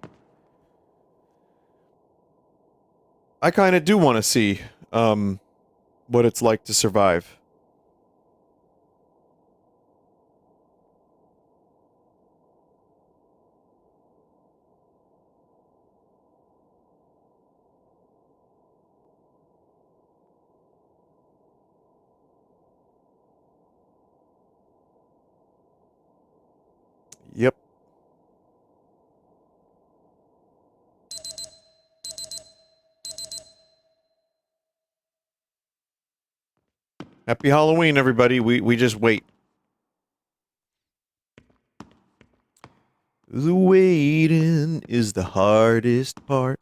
I kind of do want to see, what it's like to survive. Yep. Happy Halloween, everybody. We just wait. The waiting is the hardest part.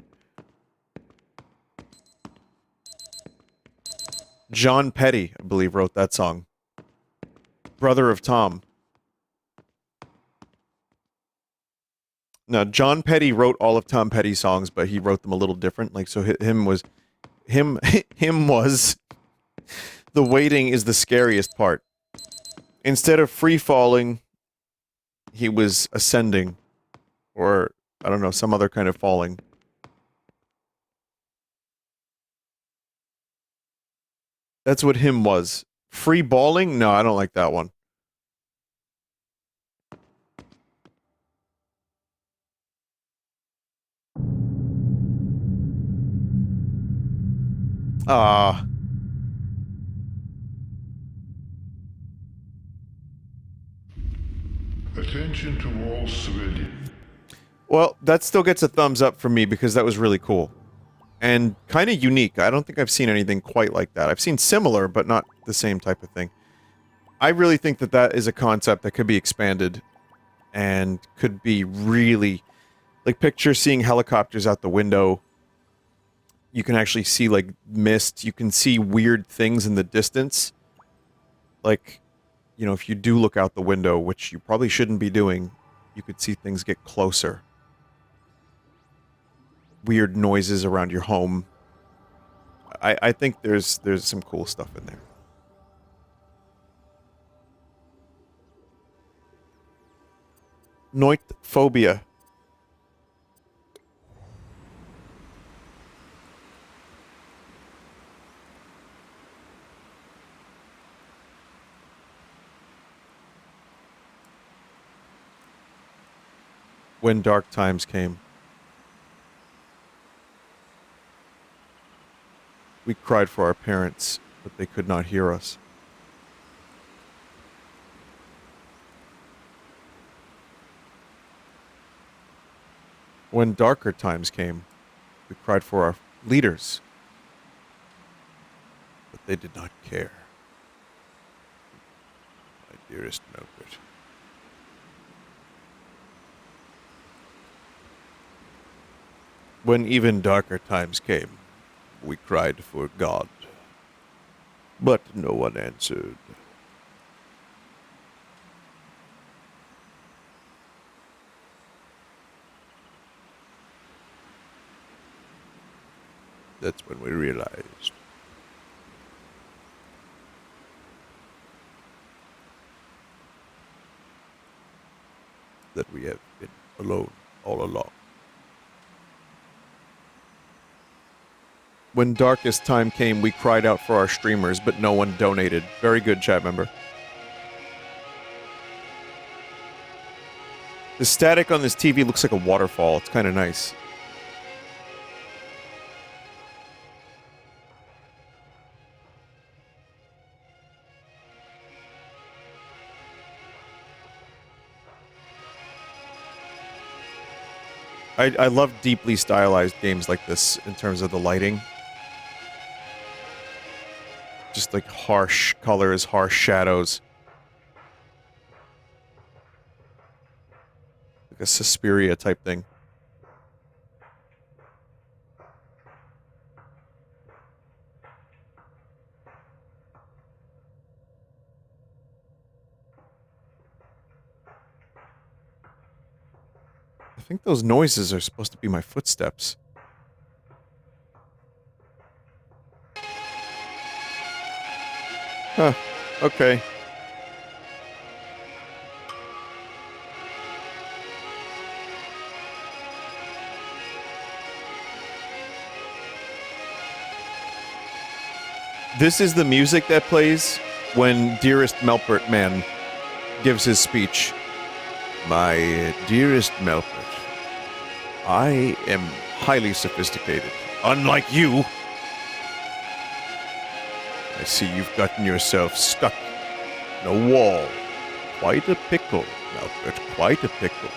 John Petty, I believe, wrote that song. Brother of Tom. Now, John Petty wrote all of Tom Petty's songs, but he wrote them a little different. Like, so him was the waiting is the scariest part. Instead of free falling, he was ascending, or I don't know, some other kind of falling. That's what him was. Free balling? No, I don't like that one. Ah. Attention to all civilians. Well, that still gets a thumbs up from me because that was really cool. And kind of unique. I don't think I've seen anything quite like that. I've seen similar, but not the same type of thing. I really think that that is a concept that could be expanded and could be really... Like, picture seeing helicopters out the window. You can actually see, like, mist. You can see weird things in the distance. Like, you know, if you do look out the window, which you probably shouldn't be doing, you could see things get closer. Weird noises around your home. I think there's some cool stuff in there. Noitphobia. When dark times came. We cried for our parents, but they could not hear us. When darker times came, we cried for our leaders, but they did not care. My dearest Melbert. When even darker times came, we cried for God, but no one answered. That's when we realized. That we have been alone all along. When darkest time came, we cried out for our streamers, but no one donated. Very good, chat member. The static on this TV looks like a waterfall. It's kind of nice. I love deeply stylized games like this in terms of the lighting. Just like harsh colors, harsh shadows. Like a Suspiria type thing. I think those noises are supposed to be my footsteps. Huh. Okay. This is the music that plays when Dearest Melpert Man gives his speech. My dearest Melpert, I am highly sophisticated. Unlike you. I see you've gotten yourself stuck in a wall. Quite a pickle, Melpert, quite a pickle.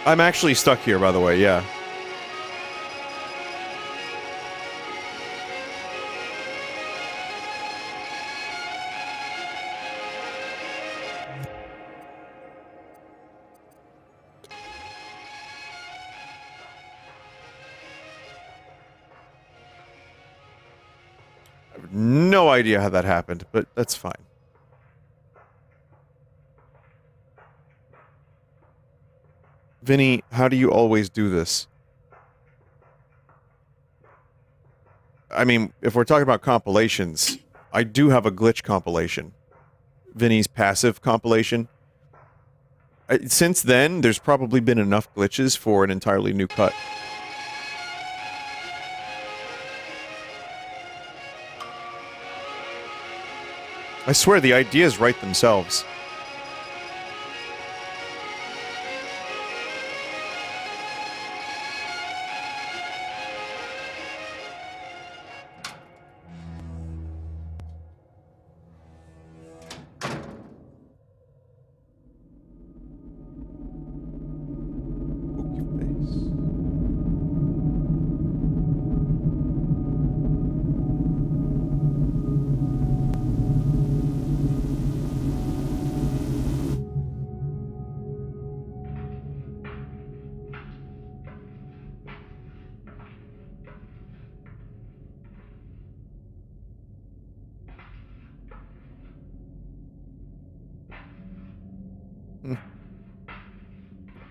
I'm actually stuck here, by the way, yeah. have no idea how that happened, but that's fine. Vinny, how do you always do this? I mean, if we're talking about compilations, I do have a glitch compilation. Vinny's passive compilation. Since then, there's probably been enough glitches for an entirely new cut. I swear, the ideas write themselves.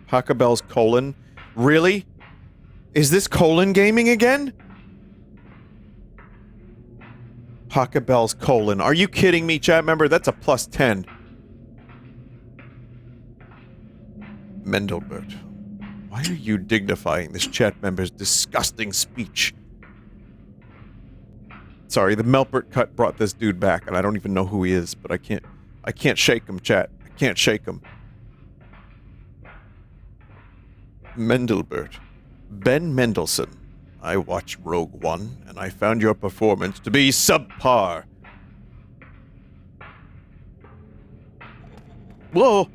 Hakabell's colon? Really? Is this colon gaming again? Hakabell's colon. Are you kidding me, chat member? That's a plus 10. Mendelbert. Why are you dignifying this chat member's disgusting speech? Sorry, the Melbert cut brought this dude back, and I don't even know who he is, but I can't shake him, chat. I can't shake him. Mendelbert. Ben Mendelsohn. I watched Rogue One, and I found your performance to be subpar. Whoa!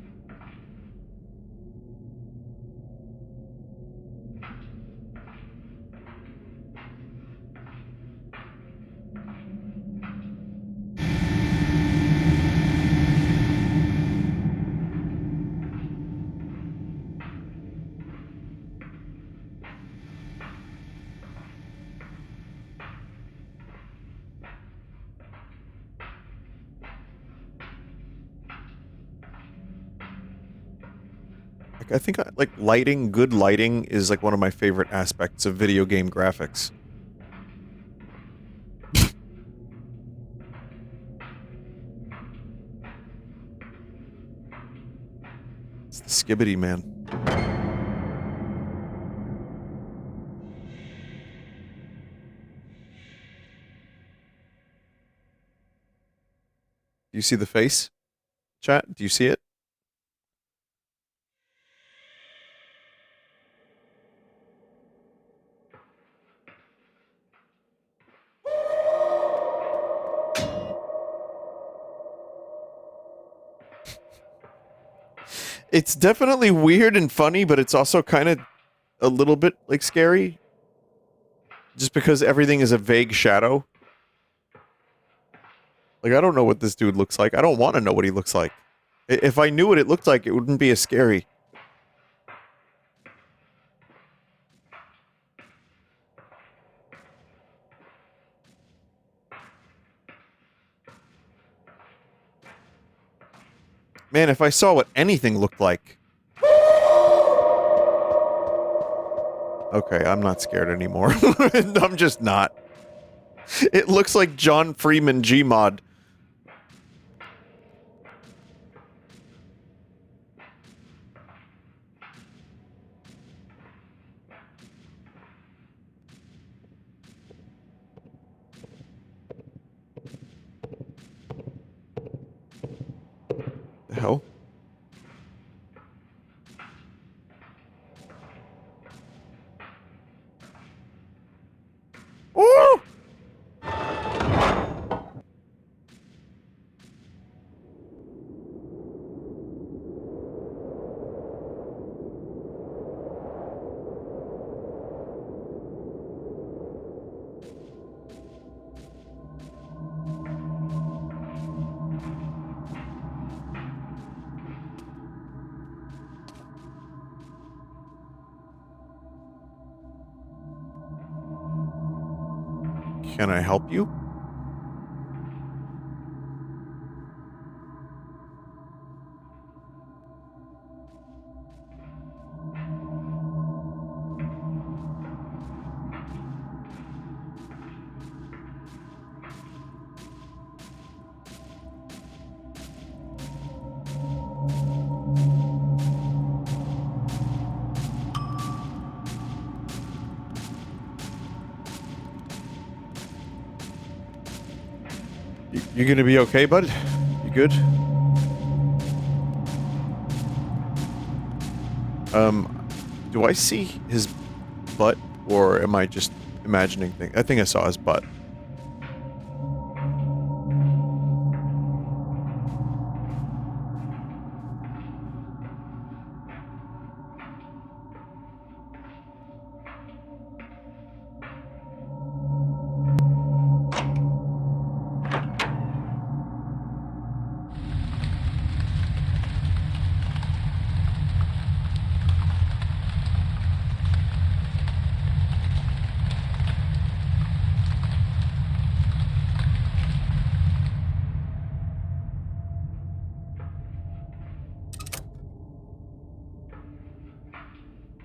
I think, like, lighting, good lighting is, like, one of my favorite aspects of video game graphics. It's the Skibbity Man. Do you see the face? Chat, do you see it? It's definitely weird and funny, but it's also kind of a little bit, like, scary. Just because everything is a vague shadow. Like, I don't know what this dude looks like. I don't want to know what he looks like. If I knew what it looked like, it wouldn't be as scary. Man, if I saw what anything looked like... Okay, I'm not scared anymore. I'm just not. It looks like John Freeman Gmod. The hell? Ooh! Can I help you? You gonna be okay, bud? You good? Do I see his butt, or am I just imagining things? I think I saw his butt.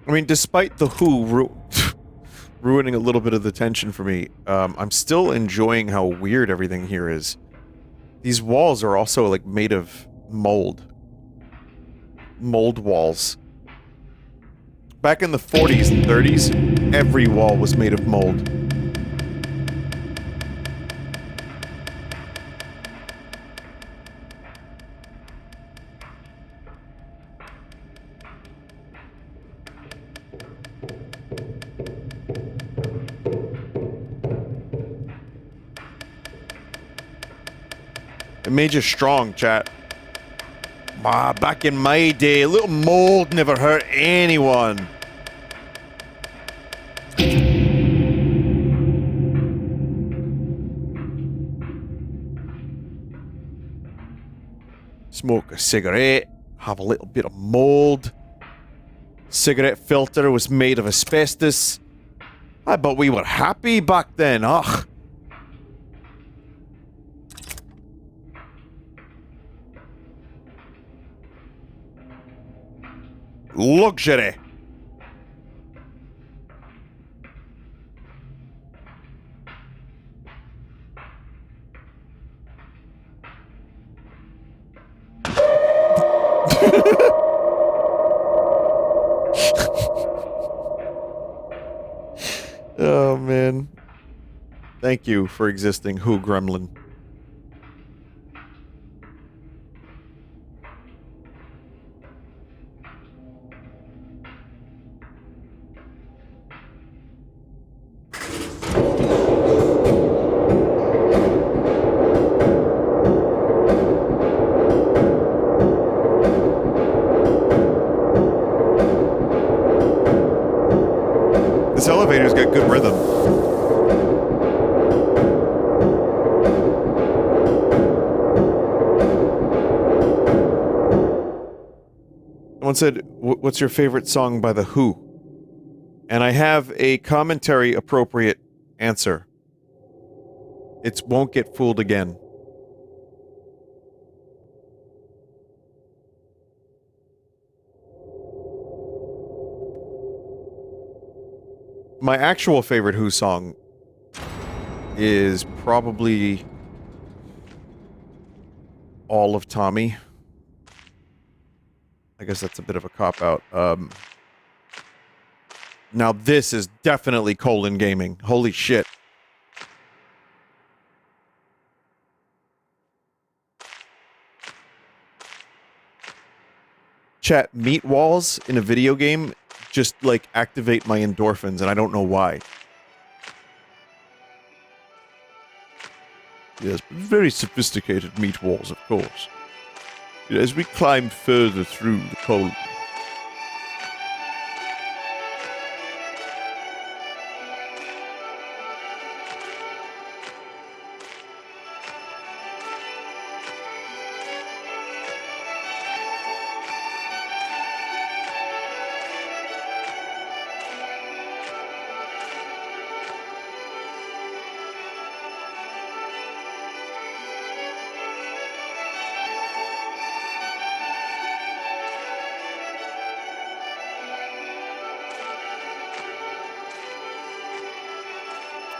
I mean, despite the ruining a little bit of the tension for me, I'm still enjoying how weird everything here is. These walls are also, like, made of mold. Mold walls. Back in the 40s and 30s, every wall was made of mold. It made you strong, chat. Ah, back in my day, a little mold never hurt anyone. Smoke a cigarette, have a little bit of mold. Cigarette filter was made of asbestos. I bet we were happy back then, ugh. Luxury. Oh, man. Thank you for existing, Who Gremlin. This elevator's got good rhythm. Someone said, what's your favorite song by The Who? And I have a commentary appropriate answer. It's Won't Get Fooled Again. My actual favorite Who song is probably All of Tommy. I guess that's a bit of a cop-out. Now this is definitely colon gaming. Holy shit. Chat, meat walls in a video game just, like, activate my endorphins, and I don't know why. Yes, very sophisticated meat walls, of course. As we climb further through the colon.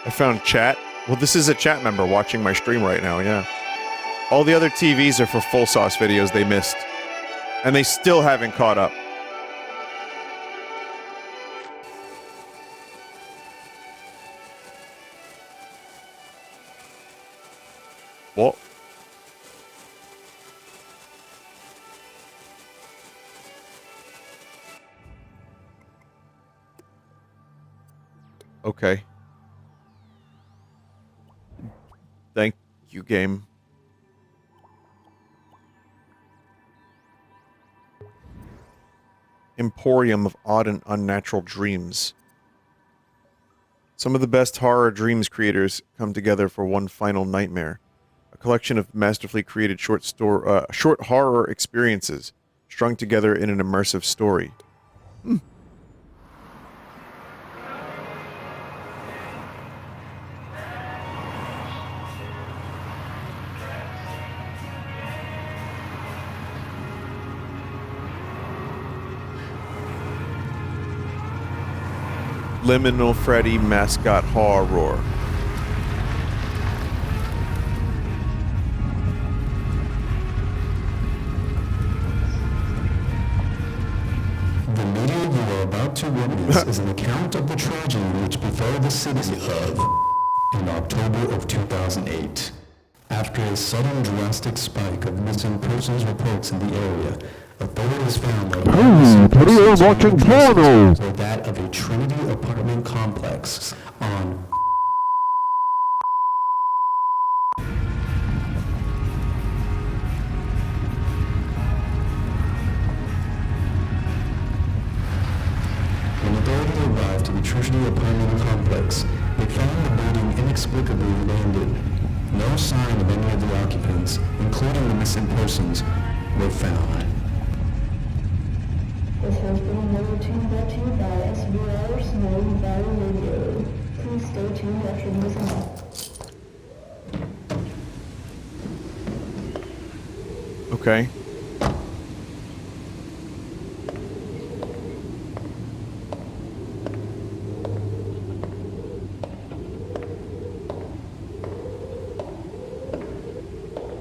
I found chat. Well, this is a chat member watching my stream right now, yeah. All the other TVs are for full sauce videos they missed. And they still haven't caught up. What? Okay. Thank you, game. Emporium of odd and unnatural dreams. Some of the best horror dreams creators come together for one final nightmare. A collection of masterfully created short horror experiences strung together in an immersive story. Liminal Freddy mascot horror. The media you are about to witness is an account of the tragedy which befell the city of in October of 2008. After a sudden drastic spike of missing persons reports in the area, authorities found that Today I'm watching porno. were that of a Trinity apartment complex on When authorities arrived to the Trinity apartment complex, they found the building inexplicably abandoned. No sign of any of the occupants, including the missing persons, were found. This has been another tune brought to you by SBR Snow Valley Radio. Please stay tuned after the music. Okay.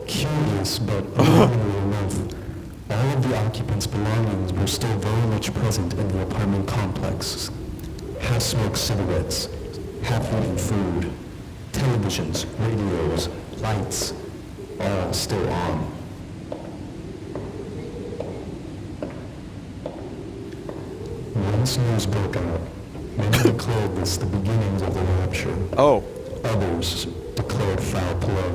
Curious, but unusual enough, all of the occupants' belongings were still very much present in the apartment complex. Half-smoked cigarettes, half-eaten food, televisions, radios, lights, all still on. Once news broke out, many declared this the beginnings of the rapture. Oh. Others declared foul play.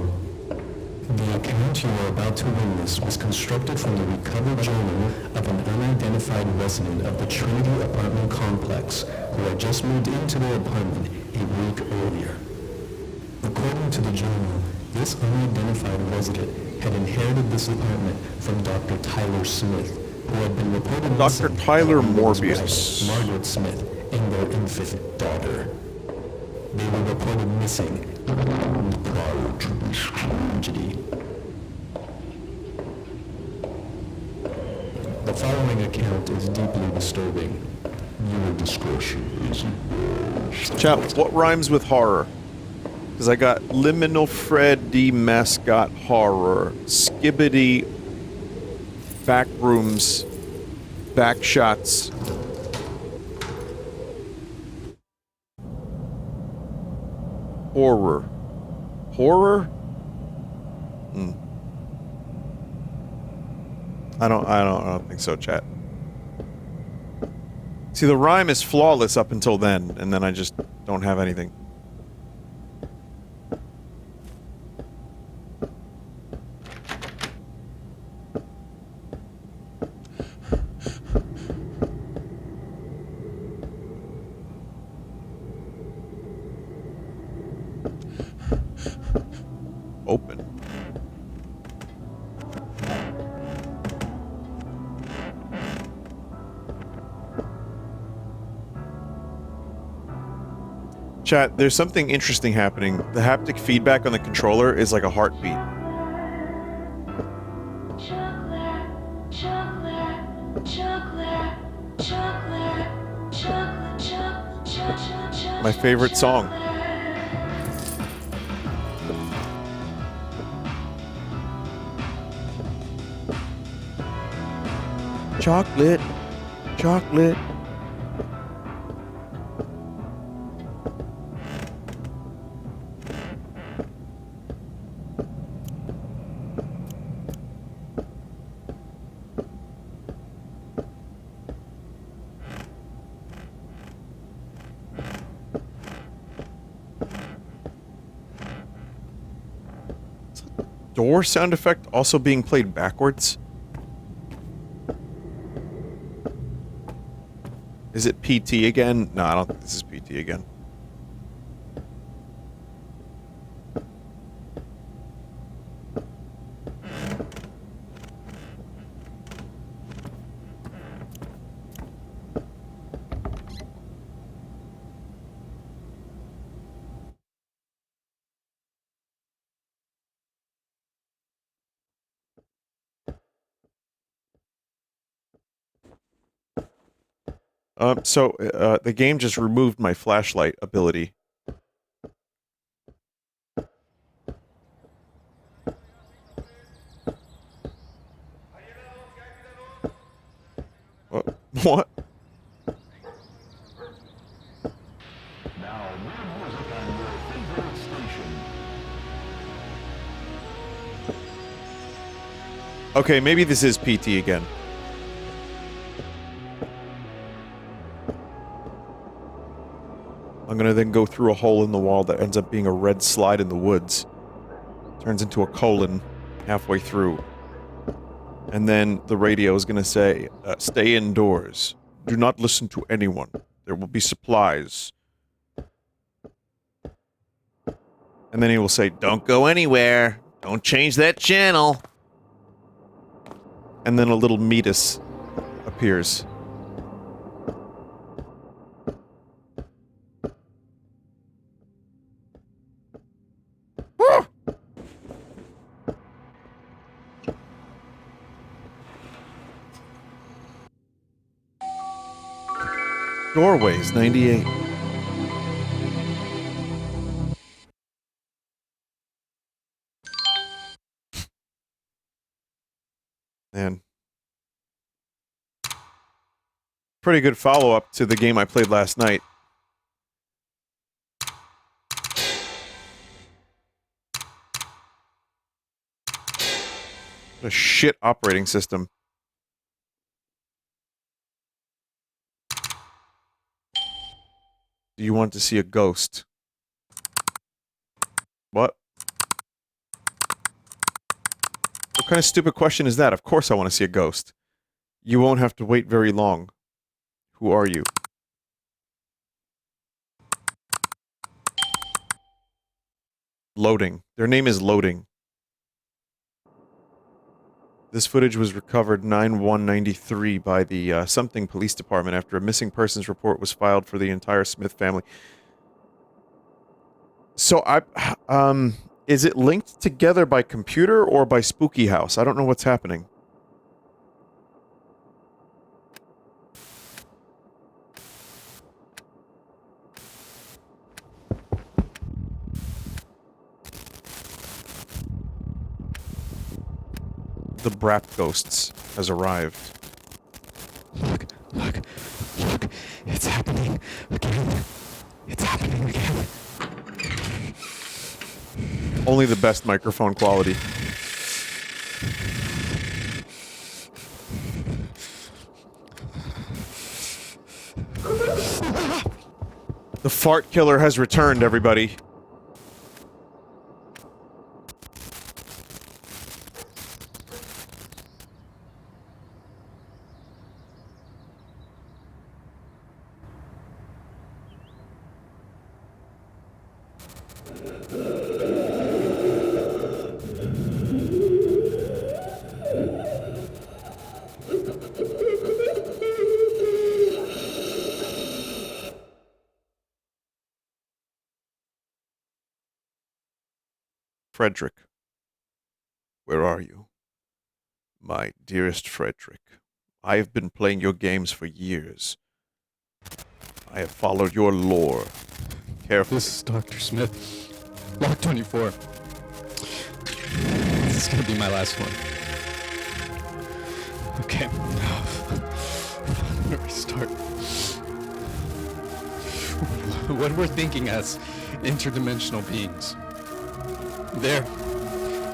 The account you are about to witness was constructed from the recovered journal of an unidentified resident of the Trinity apartment complex who had just moved into their apartment a week earlier. According to the journal, this unidentified resident had inherited this apartment from Dr. Tyler Smith, who had been reported Dr. missing Tyler along with his Morbius. wife, Margaret Smith, and their infant daughter. They were reported missing prior to this tragedy. The following account is deeply disturbing. Viewer discretion is advised. Chat, what rhymes with horror? Because I got Liminal Freddy mascot horror, skibbity, back rooms, back shots. Horror. Horror? I don't think so, chat. See, the rhyme is flawless up until then, and then I just don't have anything. Open. Chat, there's something interesting happening. The haptic feedback on the controller is like a heartbeat. My favorite song. Chocolate, chocolate. door sound effect also being played backwards? Is it PT again? No, I don't think this is PT again. The game just removed my flashlight ability. What? Now, more music on your favorite station. Okay, maybe this is PT again. I'm gonna then go through a hole in the wall that ends up being a red slide in the woods. Turns into a colon halfway through. And then the radio is gonna say, stay indoors. Do not listen to anyone. There will be supplies. And then he will say, don't go anywhere. Don't change that channel. And then a little meatus appears. Doorways, 98. Man. Pretty good follow-up to the game I played last night. What a shit operating system. Do you want to see a ghost? What? What kind of stupid question is that? Of course I want to see a ghost. You won't have to wait very long. Who are you? Loading. Their name is Loading. This footage was recovered 9/1/93 by the something police department after a missing persons report was filed for the entire Smith family. So is it linked together by computer or by Spooky House? I don't know what's happening. The Brap Ghosts has arrived. Look, it's happening again. It's happening again. Only the best microphone quality. The fart killer has returned, everybody. Frederick. Where are you? My dearest Frederick, I have been playing your games for years. I have followed your lore carefully. This is Dr. Smith. Lock 24. This is gonna be my last one. Okay. Where do we start? What we're thinking as interdimensional beings. They're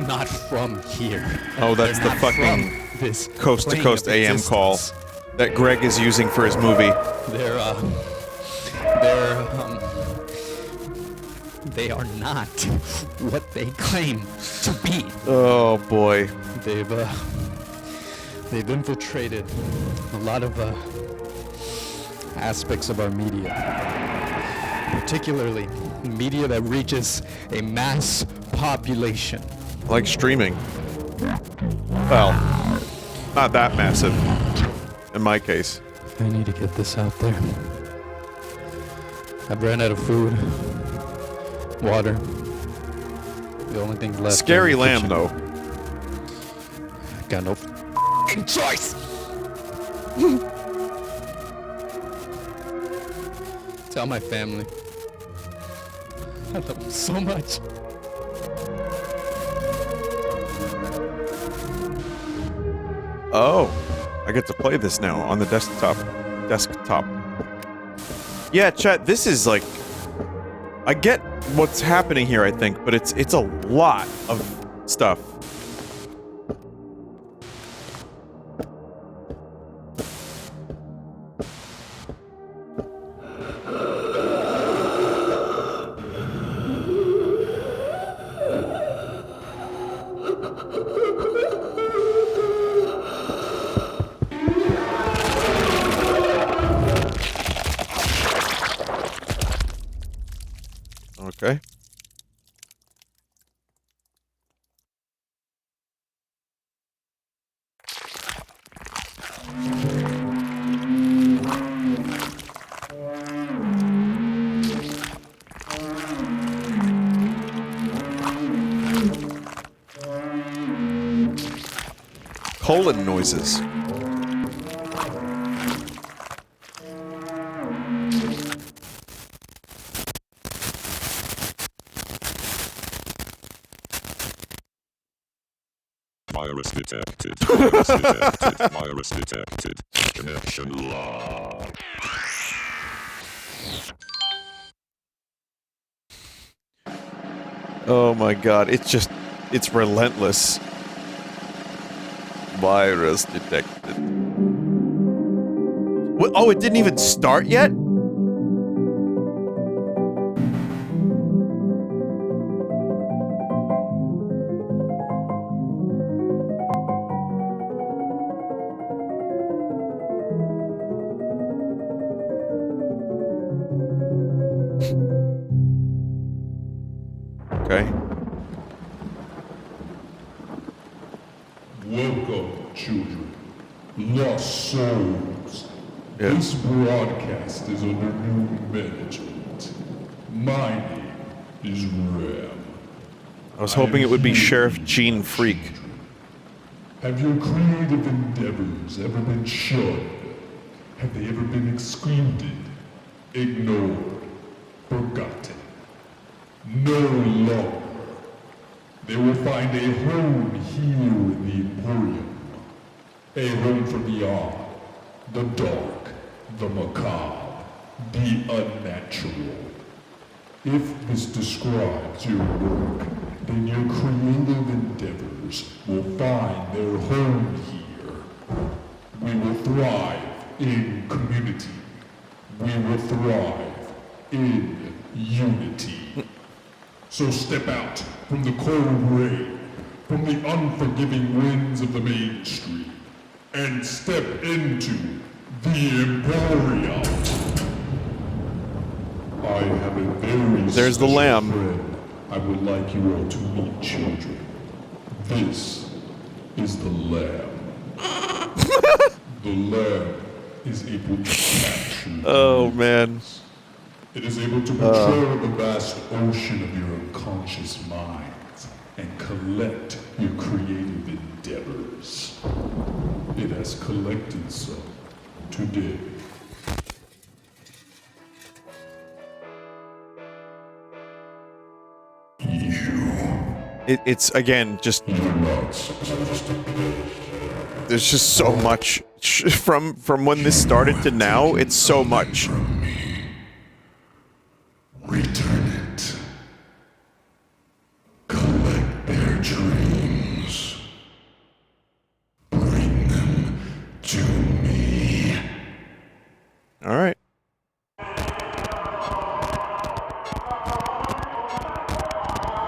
not from here. Oh, that's They're the not fucking from this coast-to-coast plane of AM call existence. that Greg is using for his movie. They're They are not what they claim to be. Oh boy. They've infiltrated a lot of aspects of our media, particularly media that reaches a mass population. Like streaming. Well, not that massive. In my case. I need to get this out there. I've ran out of food, water. The only thing left. Scary in the lamb, kitchen. though. Got no choice. Tell my family. I love them so much. Oh, I get to play this now on the desktop. Yeah, chat, this is like... I get what's happening here, I think, but it's a lot of stuff. Okay. Colon noises. Virus detected. Virus detected. Virus detected. Connection locked. Oh my god, it's relentless. Virus detected. What? Oh, it didn't even start yet? Okay. Welcome, children. Lost souls. Yeah. This broadcast is under new management. My name is Ram. I was hoping it would be Sheriff Gene Freak. Have your creative endeavors ever been shunned? Have they ever been excluded, ignored, forgotten? No longer. They will find a home here in the Emporium. A home for the odd, the dark, the macabre, the unnatural. If this describes your work, then your creative endeavors will find their home here. We will thrive in community. We will thrive in unity. So step out from the cold rain, from the unforgiving winds of the main street, and step into the Emporium. I have a very There's the special lamb. friend I would like you all to meet, children. This is the lamb. The lamb is able to capture. Oh man. It is able to patrol the vast ocean of your unconscious minds and collect your creative endeavors. It has collected some today. It's again just there's just so much from when this started to now. It's so much. Return it. Collect their dreams. Bring them to me. All right.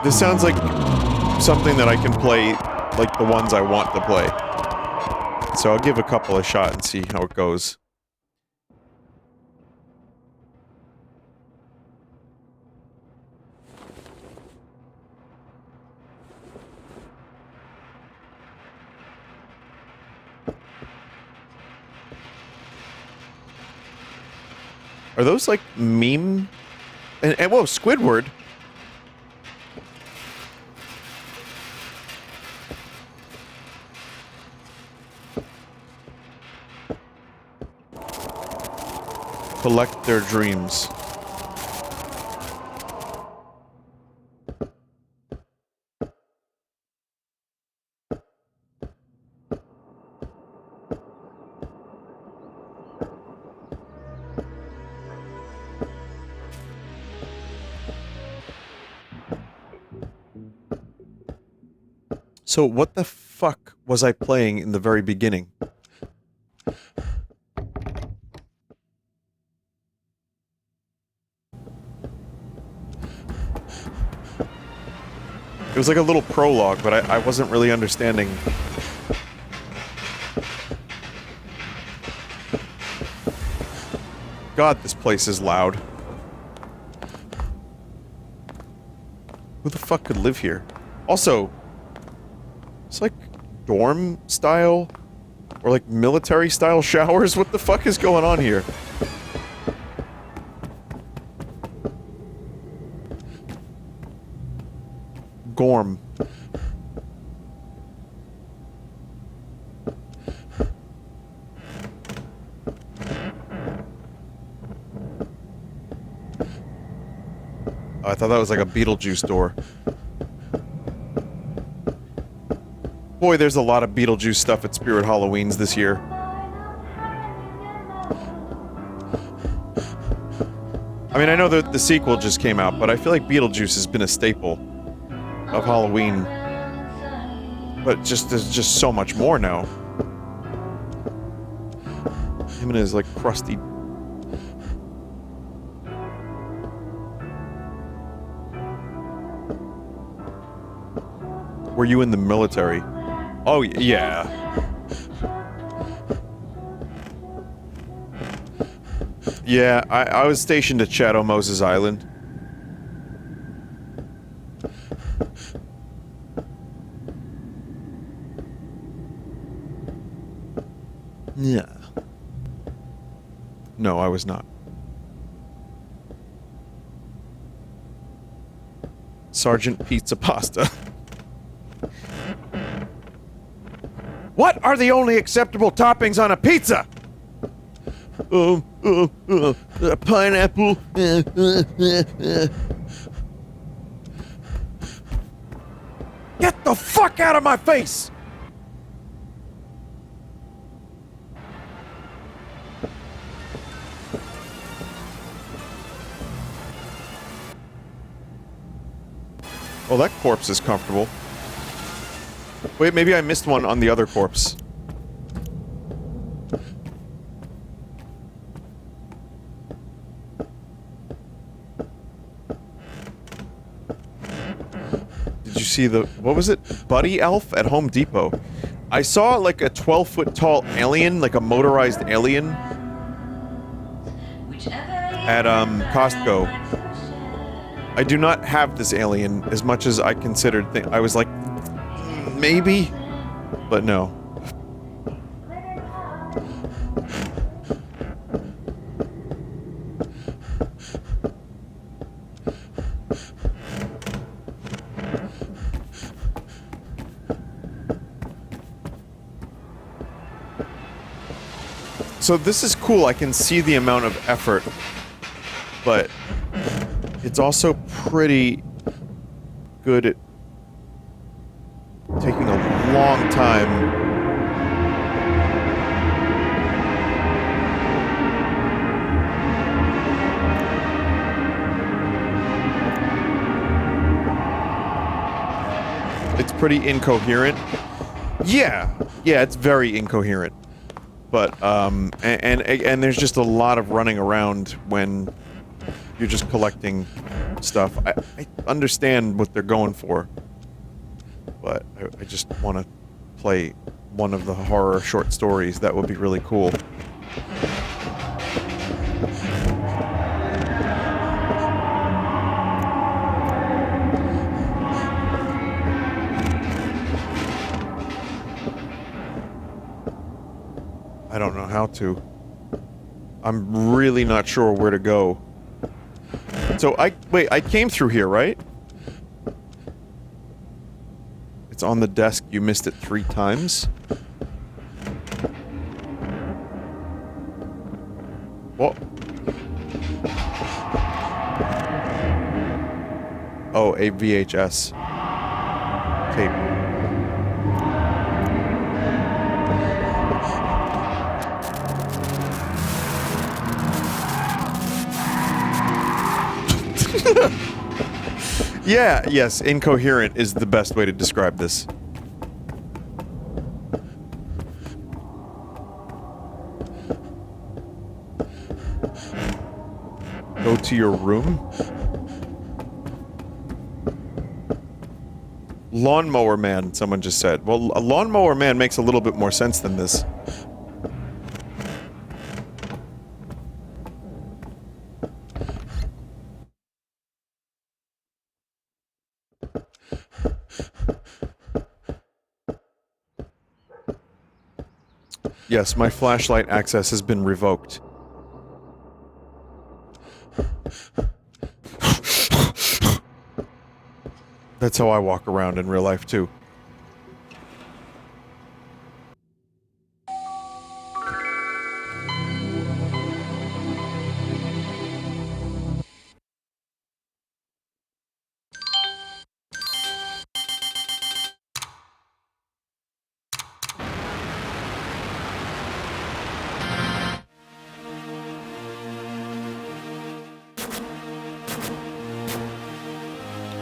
This sounds like something that I can play, like the ones I want to play. So I'll give a couple a shot and see how it goes. Are those like meme? And whoa, Squidward. Collect their dreams. So what the fuck was I playing in the very beginning? It was like a little prologue, but I wasn't really understanding. God, this place is loud. Who the fuck could live here? Also, it's like dorm style or like military style showers. What the fuck is going on here? Gorm. Oh, I thought that was like a Beetlejuice door. Boy, there's a lot of Beetlejuice stuff at Spirit Halloweens this year. I mean, I know that the sequel just came out, but I feel like Beetlejuice has been a staple of Halloween. But just there's just so much more now. Him and his, like, crusty... Were you in the military? Oh, yeah. Yeah, I was stationed at Shadow Moses Island. Yeah. No, I was not. Sergeant Pizza Pasta. What are the only acceptable toppings on a pizza? Pineapple. Get the fuck out of my face! Oh, that corpse is comfortable. Wait, maybe I missed one on the other corpse. Did you see the... what was it? Buddy Elf at Home Depot. I saw like a 12-foot tall alien, like a motorized alien, at Costco. I do not have this alien as much as I considered. I was like, maybe, but no. So this is cool. I can see the amount of effort, but it's also pretty good at taking a long time. It's pretty incoherent. Yeah, it's very incoherent. But and there's just a lot of running around when you're just collecting stuff. I understand what they're going for, but I just want to play one of the horror short stories. That would be really cool. I don't know how to. I'm really not sure where to go. So wait, I came through here, right? It's on the desk. You missed it 3 times. What? Oh, a VHS tape. Yeah, yes, incoherent is the best way to describe this. Go to your room? Lawnmower man, someone just said. Well, a lawnmower man makes a little bit more sense than this. Yes, my flashlight access has been revoked. That's how I walk around in real life, too.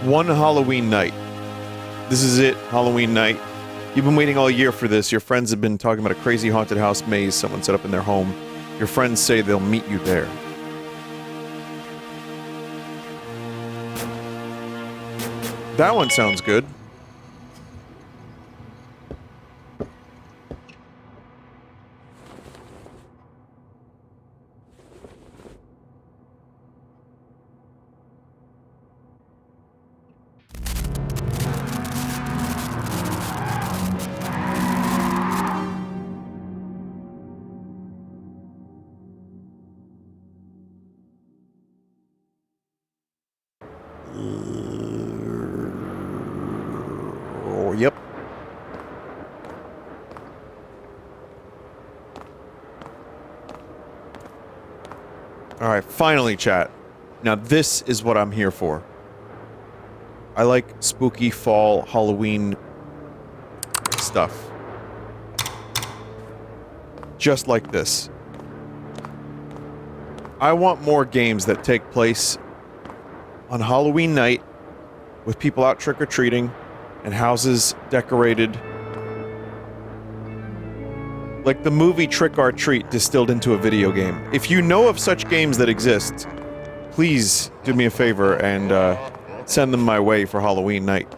One Halloween night. This is it, Halloween night. You've been waiting all year for this. Your friends have been talking about a crazy haunted house maze someone set up in their home. Your friends say they'll meet you there. That one sounds good. Yep. Alright, finally, chat. Now this is what I'm here for. I like spooky fall Halloween stuff. Just like this. I want more games that take place on Halloween night with people out trick-or-treating and houses decorated like the movie Trick or Treat distilled into a video game. If you know of such games that exist, please do me a favor and send them my way for Halloween night.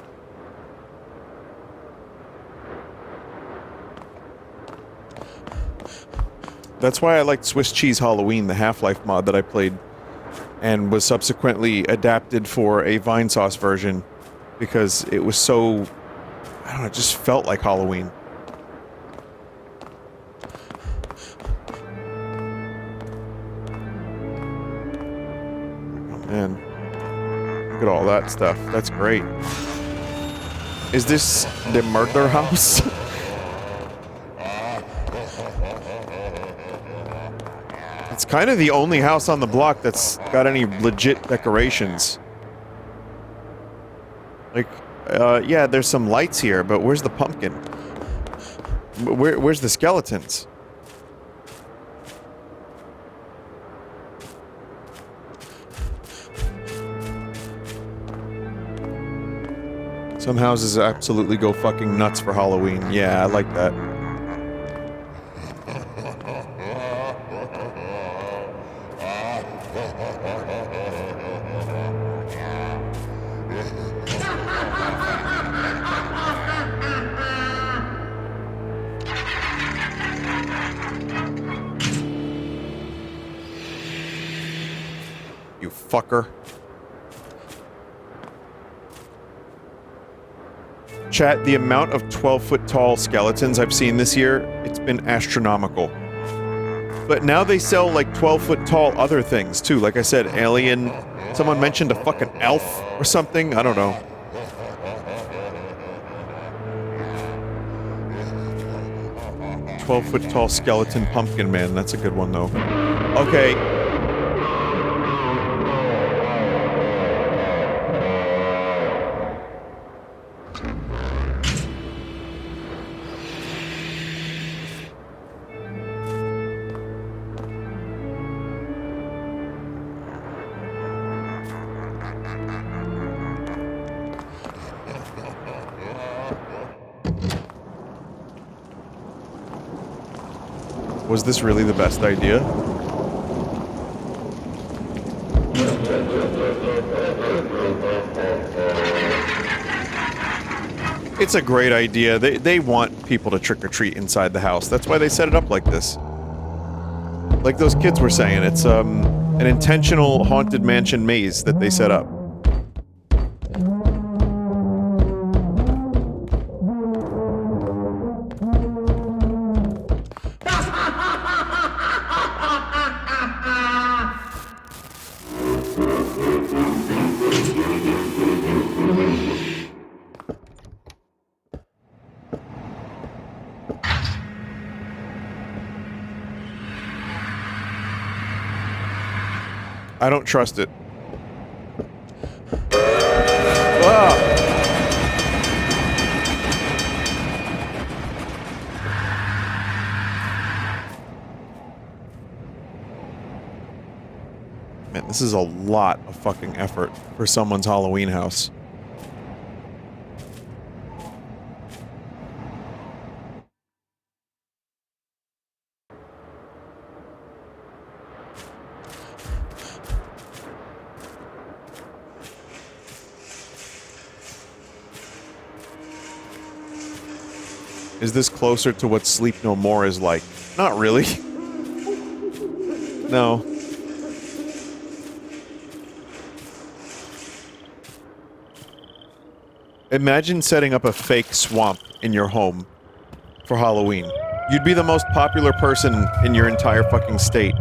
That's why I liked Swiss Cheese Halloween, the Half-Life mod that I played and was subsequently adapted for a Vinesauce version because it was so, I don't know, it just felt like Halloween. Oh man, look at all that stuff. That's great. Is this the murder house? It's kind of the only house on the block that's got any legit decorations. Like, yeah, there's some lights here, but where's the pumpkin? Where's the skeletons? Some houses absolutely go fucking nuts for Halloween. Yeah, I like that. you fucker. Chat, the amount of 12-foot tall skeletons I've seen this year, it's been astronomical. But now they sell like 12-foot tall other things too. Like I said, alien. Someone mentioned a fucking elf or something. I don't know. "12-foot tall skeleton pumpkin man." That's a good one though. Okay. Was this really the best idea? It's a great idea. They want people to trick-or-treat inside the house. That's why they set it up like this. Like those kids were saying, it's an intentional haunted mansion maze that they set up. I don't trust it. Ah! Man, this is a lot of fucking effort for someone's Halloween house. Is this closer to what Sleep No More is like? Not really. No. Imagine setting up a fake swamp in your home for Halloween. You'd be the most popular person in your entire fucking state.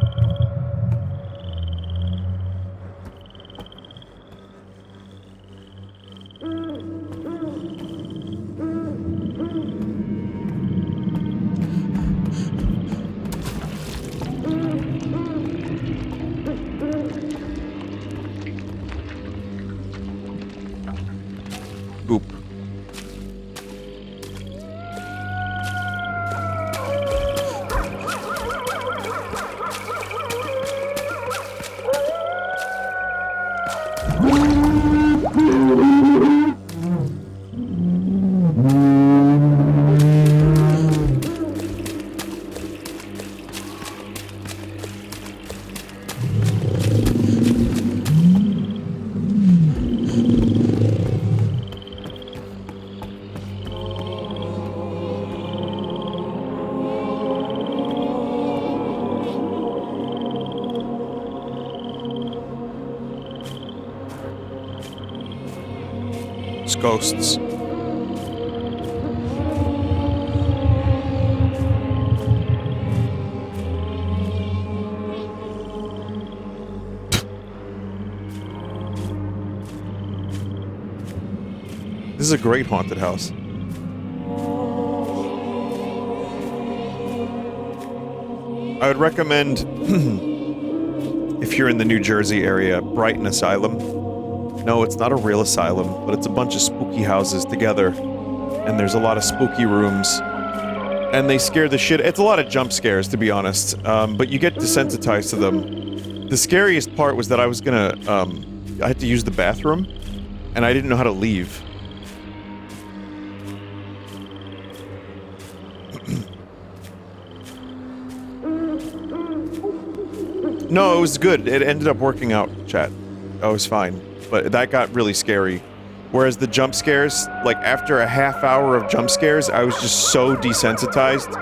Ghosts. This is a great haunted house. I would recommend, if you're in the New Jersey area, Brighton Asylum. No, it's not a real asylum, but it's a bunch of spooky houses together. And there's a lot of spooky rooms. And they scare the shit. It's a lot of jump scares, to be honest. But you get desensitized to them. The scariest part was that I was gonna, I had to use the bathroom, and I didn't know how to leave. No, it was good. It ended up working out, chat. I was fine. But that got really scary. Whereas the jump scares, like after a half hour of jump scares, I was just so desensitized.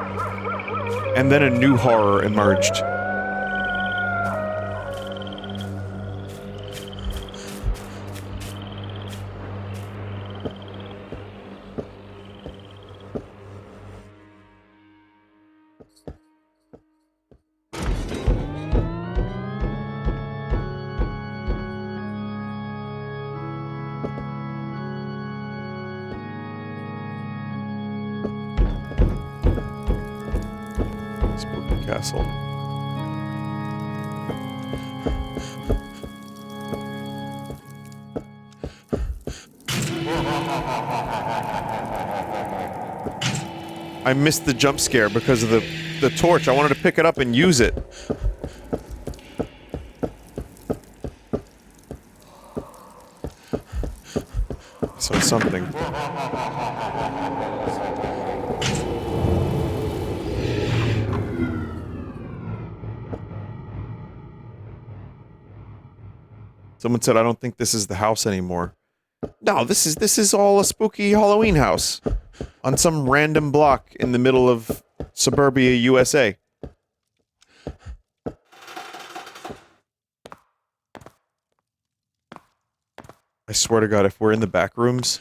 And then a new horror emerged. castle. I missed the jump scare because of the torch. I wanted to pick it up and use it. So something. Someone said, I don't think this is the house anymore. No, this is all a spooky Halloween house on some random block in the middle of suburbia, USA. I swear to God, if we're in the back rooms...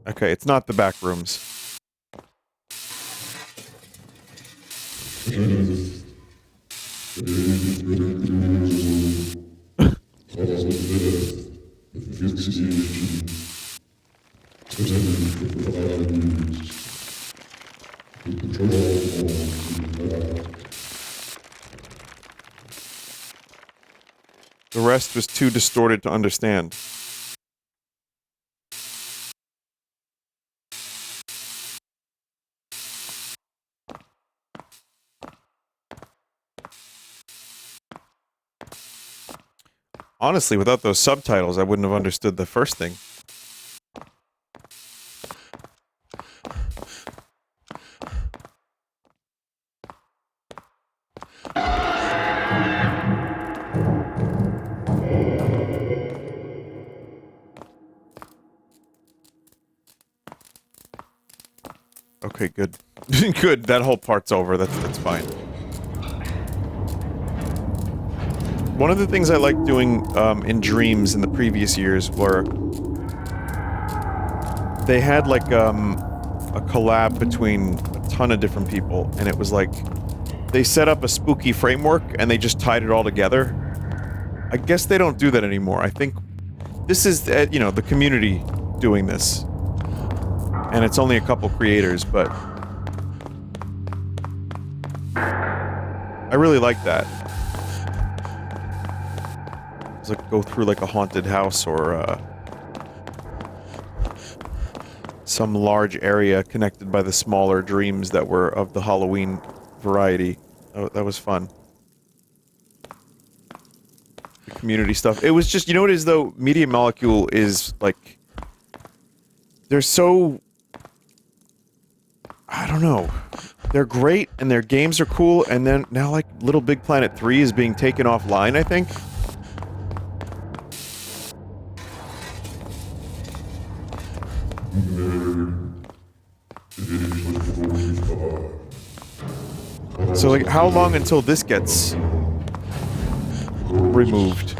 Okay, it's not the back rooms. The rest was too distorted to understand. Honestly, without those subtitles, I wouldn't have understood the first thing. Okay, good. Good, that whole part's over. That's fine. One of the things I liked doing in Dreams in the previous years were they had like a collab between a ton of different people, and it was like they set up a spooky framework and they just tied it all together. I guess they don't do that anymore. I think this is, you know, the community doing this. And it's only a couple creators, but I really like that. It's like go through like a haunted house or some large area connected by the smaller dreams that were of the Halloween variety. Oh, that was fun. The community stuff. It was just, you know what it is though? Media Molecule is like, they're so, I don't know. They're great and their games are cool, and then now like Little Big Planet 3 is being taken offline, I think. So like, how long until this gets removed?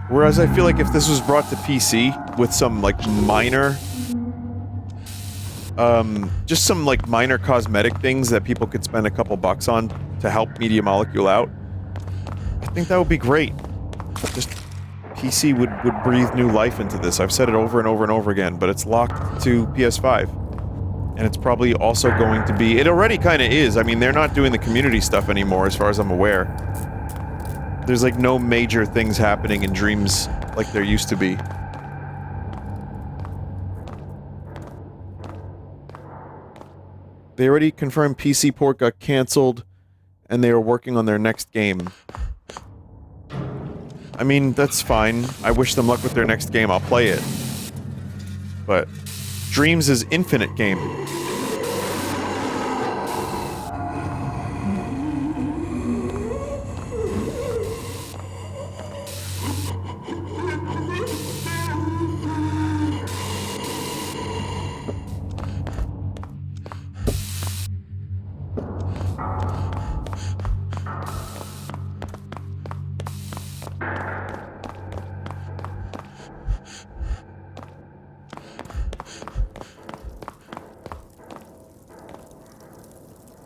Whereas I feel like if this was brought to PC with some like minor just some like minor cosmetic things that people could spend a couple bucks on to help Media Molecule out, I think that would be great. Just PC would breathe new life into this. I've said it over and over and over again, but it's locked to PS5. And it's probably also going to be... It already kind of is. I mean, they're not doing the community stuff anymore, as far as I'm aware. There's like no major things happening in Dreams like there used to be. They already confirmed PC port got cancelled, and they are working on their next game. I mean, that's fine. I wish them luck with their next game. I'll play it. But Dreams is infinite game.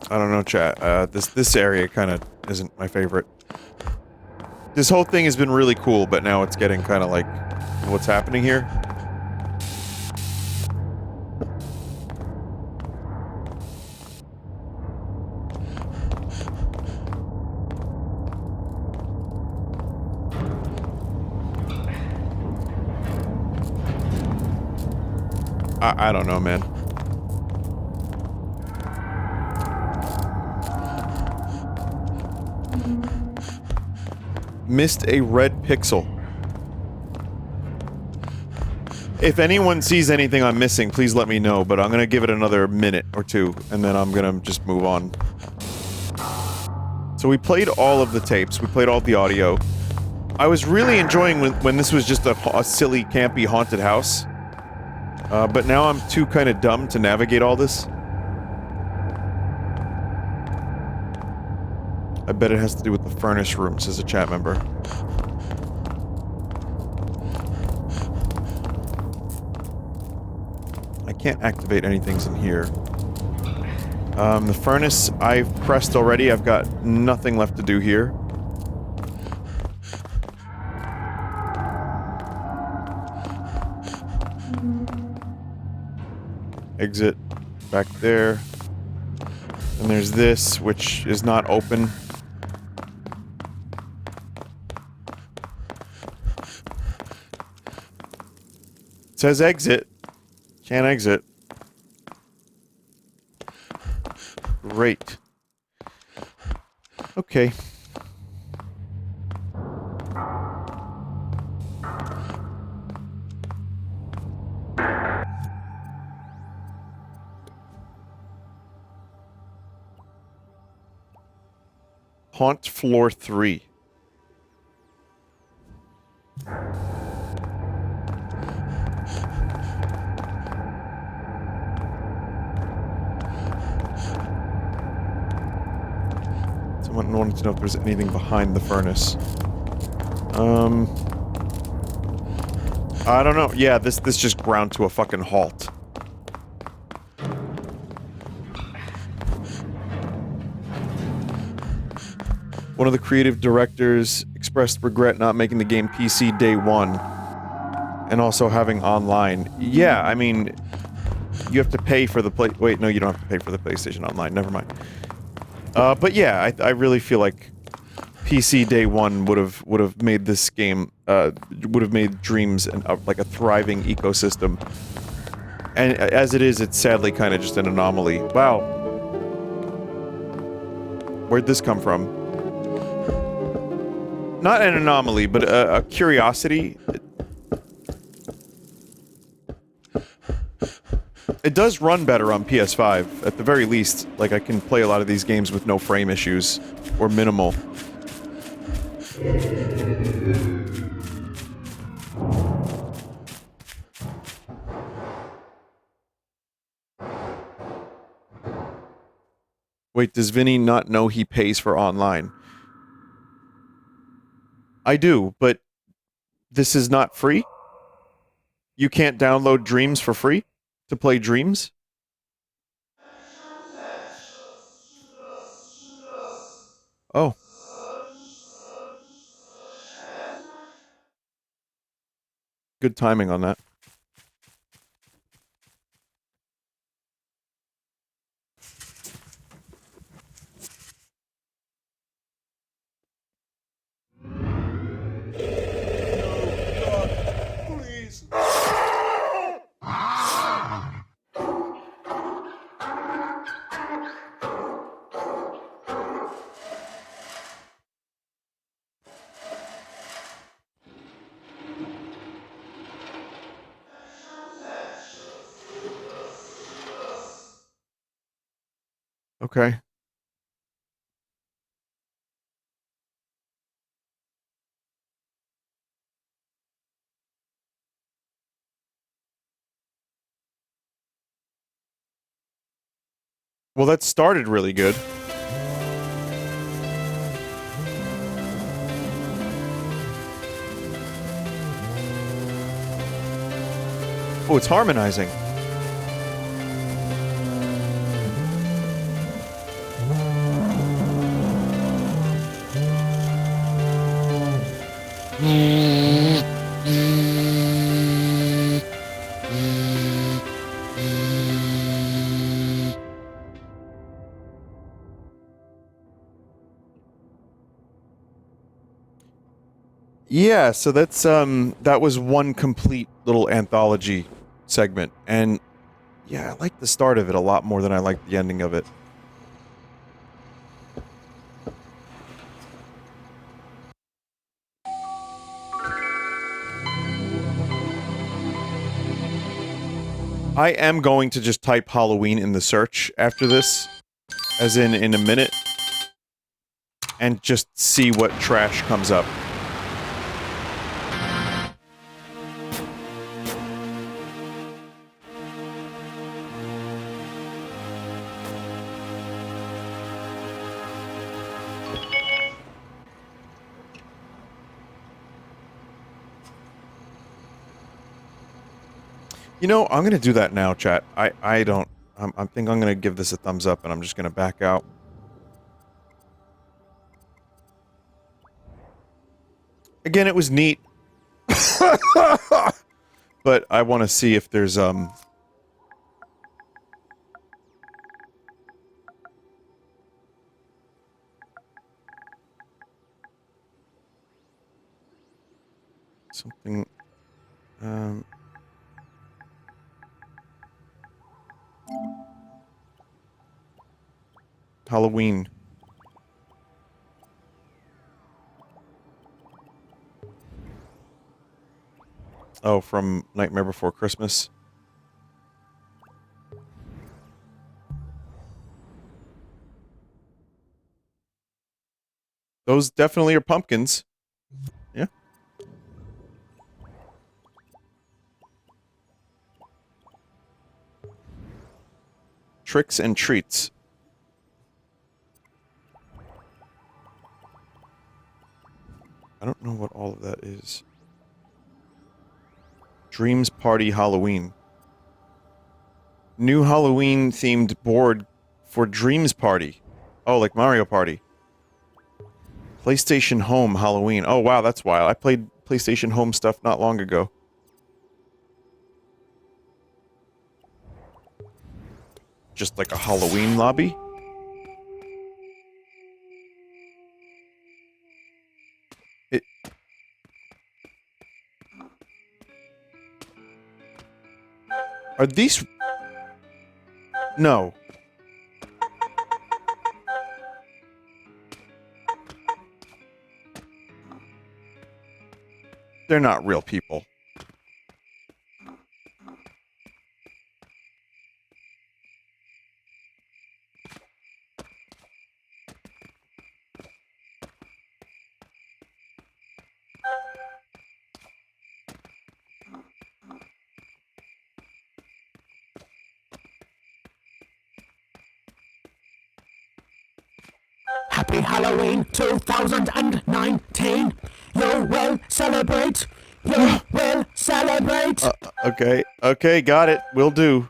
I don't know, chat. This area kind of isn't my favorite. This whole thing has been really cool, but now it's getting kind of like of what's happening here. I don't know, man. Missed a red pixel. If anyone sees anything I'm missing, please let me know, but I'm gonna give it another minute or two, and then I'm gonna just move on. So we played all of the tapes, we played all the audio. I was really enjoying when this was just a silly, campy, haunted house. But now I'm too kind of dumb to navigate all this. I bet it has to do with the furnace room, says a chat member. I can't activate anything's in here. The furnace I've pressed already. I've got nothing left to do here. Exit back there. And there's this, which is not open. It says exit. Can't exit. Great. Okay. Haunt floor 3. Someone wanted to know if there's anything behind the furnace. I don't know. Yeah, this just ground to a fucking halt. One of the creative directors expressed regret not making the game PC day one. And also having online. Yeah, I mean, you have to pay for the wait, no, you don't have to pay for the PlayStation Online. Never mind. But yeah, I really feel like PC day one would have made this game would have made Dreams like a thriving ecosystem. And as it is, it's sadly kind of just an anomaly. Wow. Where'd this come from? Not an anomaly, but a curiosity. It does run better on PS5, at the very least. Like, I can play a lot of these games with no frame issues, or minimal. Wait, does Vinny not know he pays for online? I do, but this is not free? You can't download Dreams for free to play Dreams? Oh. Good timing on that. Okay. Well, that started really good. Oh, it's harmonizing. Yeah, so that's that was one complete little anthology segment, and yeah, I like the start of it a lot more than I like the ending of it. I am going to just type Halloween in the search after this, as in a minute, and just see what trash comes up. You know, I'm gonna do that now, chat. I don't... I think I'm gonna give this a thumbs up, and I'm just gonna back out. Again, it was neat. But I want to see if there's, something, Halloween. Oh, from Nightmare Before Christmas. Those definitely are pumpkins. Yeah. Tricks and treats. I don't know what all of that is. Dreams Party Halloween. New Halloween-themed board for Dreams Party. Oh, like Mario Party. PlayStation Home Halloween. Oh, wow, that's wild. I played PlayStation Home stuff not long ago. Just like a Halloween lobby? It... Are these... No. They're not real people. Happy Halloween 2019. You will celebrate. You will celebrate. Okay. Okay, got it. Will do.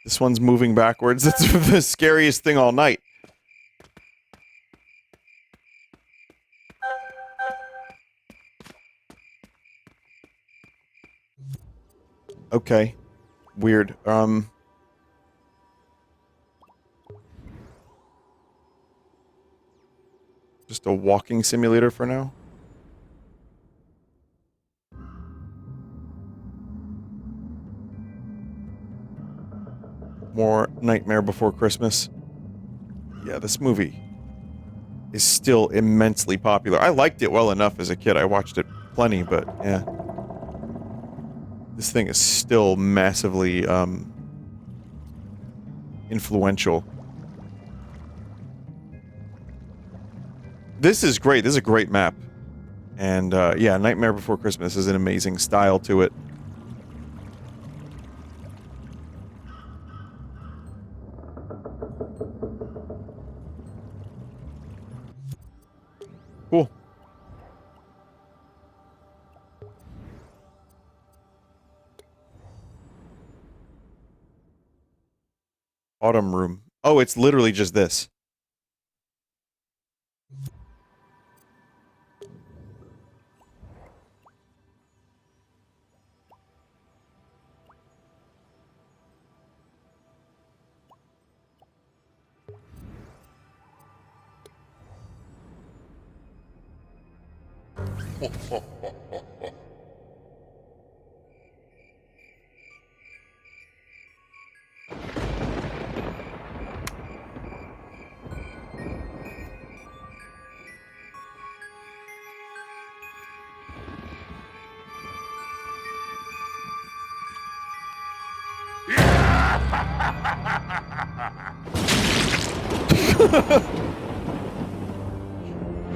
This one's moving backwards. That's the scariest thing all night. Okay. Weird. Just a walking simulator for now? More Nightmare Before Christmas. Yeah, this movie is still immensely popular. I liked it well enough as a kid. I watched it plenty, but yeah. This thing is still massively, influential. This is great. This is a great map. And, yeah, Nightmare Before Christmas is an amazing style to it. Cool. Autumn room. Oh, it's literally just this.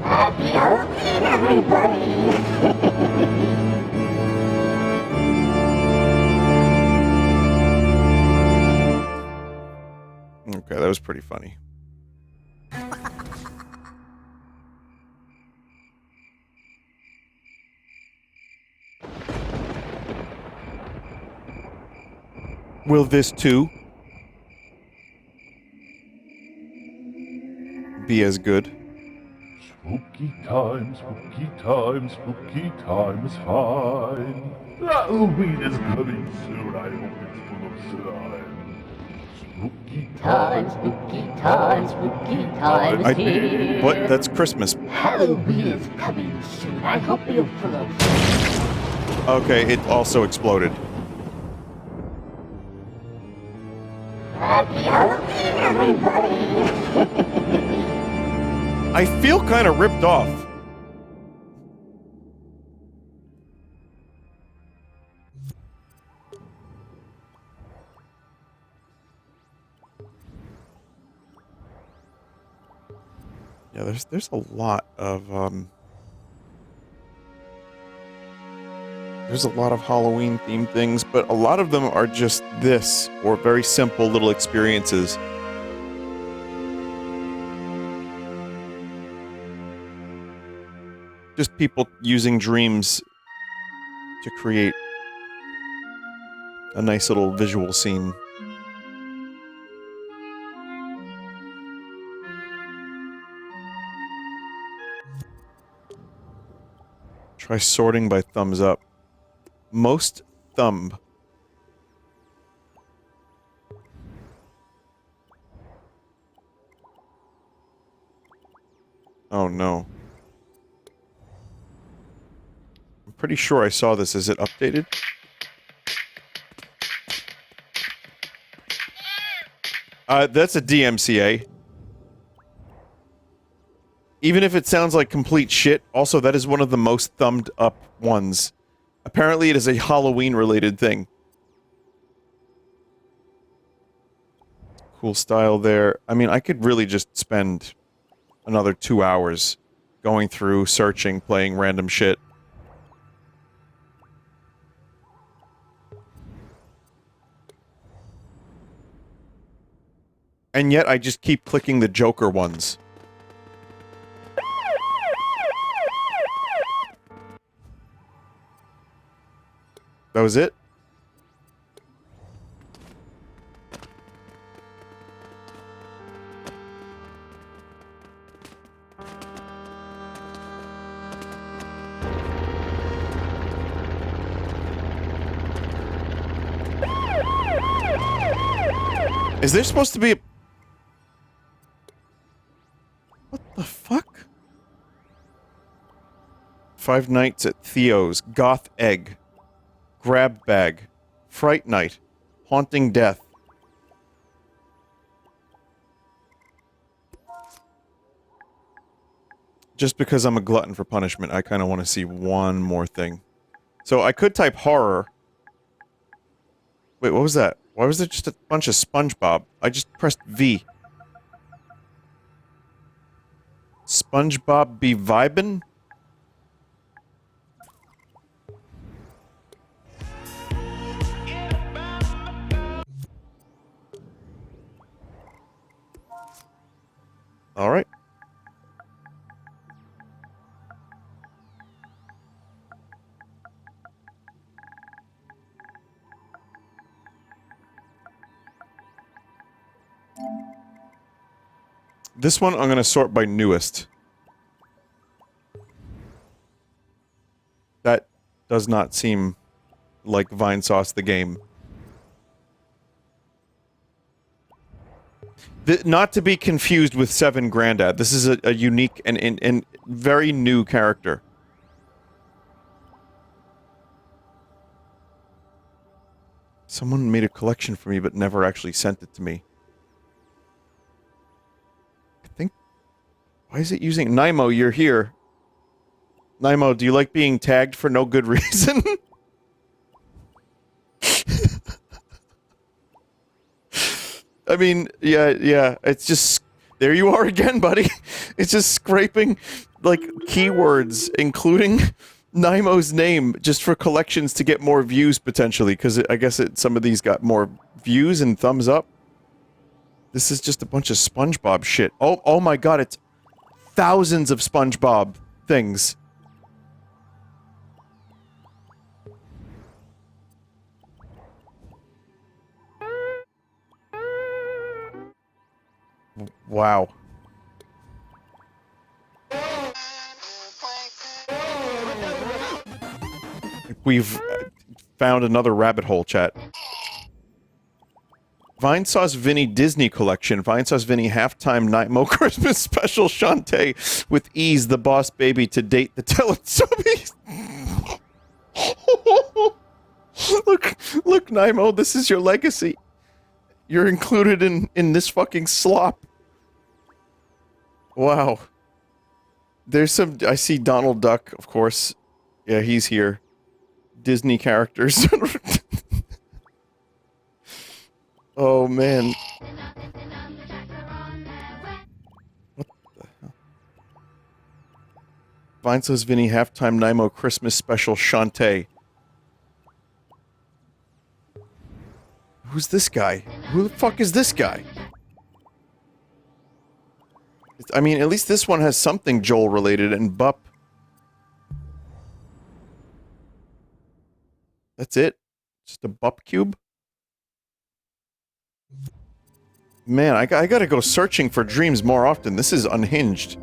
Happy Halloween, everybody! Okay, that was pretty funny. Will this too be as good? Spooky time is fine. Halloween is coming soon, I hope it's full of slime. Spooky time is here. What? That's Christmas. Halloween is coming soon. I hope you're full of... Okay, it also exploded. Happy Halloween, everybody! I feel kind of ripped off. Yeah, there's a lot of there's a lot of Halloween themed things, but a lot of them are just this or very simple little experiences. Just people using dreams to create a nice little visual scene. Try sorting by thumbs up. Most thumb. Oh no. I'm pretty sure I saw this. Is it updated? That's a DMCA. Even if it sounds like complete shit, also that is one of the most thumbed up ones. Apparently it is a Halloween-related thing. Cool style there. I mean, I could really just spend another 2 hours going through, searching, playing random shit. And yet I just keep clicking the Joker ones. That was it? Is there supposed to be a... What the fuck? Five Nights at Theo's, Goth Egg, Grab Bag, Fright Night, Haunting Death. Just because I'm a glutton for punishment, I kind of want to see one more thing. So I could type horror. Wait, what was that? Why was there just a bunch of SpongeBob? I just pressed V. SpongeBob be vibin'? Alright. This one I'm gonna sort by newest. That does not seem like Vinesauce the game. Not to be confused with Seven Grandad. This is a unique and very new character. Someone made a collection for me but never actually sent it to me. I think... Why is it using... Nymo, you're here. Nymo, do you like being tagged for no good reason? I mean, yeah, it's just... There you are again, buddy. It's just scraping, like, keywords, including Nymo's name, just for collections to get more views, potentially, because I guess some of these got more views and thumbs up. This is just a bunch of SpongeBob shit. Oh my god, it's thousands of SpongeBob things. Wow. We've found another rabbit hole, chat. Vinesauce Vinny Disney Collection. Vinesauce Vinny Halftime Nightmo Christmas Special Shantae with Ease the Boss Baby to date the Teletubbies. Look, Nymo, this is your legacy. You're included in this fucking slop. Wow. There's some... I see Donald Duck, of course. Yeah, he's here. Disney characters. Oh, man. What the hell? Vinesauce Vinny Halftime Nymo Christmas Special Shantae. Who's this guy? Who the fuck is this guy? I mean, at least this one has something Joel-related, and Bup. That's it? Just a Bup cube? Man, I gotta go searching for dreams more often. This is unhinged.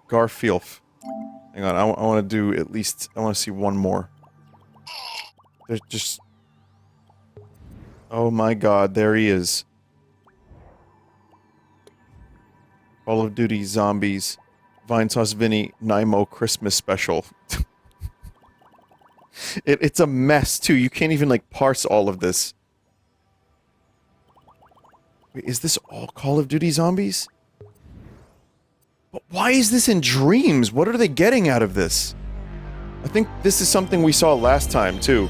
Garfield. Hang on, I want to do at least... I want to see one more. There's just... Oh my god, there he is. Call of Duty Zombies. Vinesauce Vinny Nymo Christmas Special. It's a mess, too. You can't even, like, parse all of this. Wait, is this all Call of Duty Zombies? But why is this in dreams? What are they getting out of this? I think this is something we saw last time, too.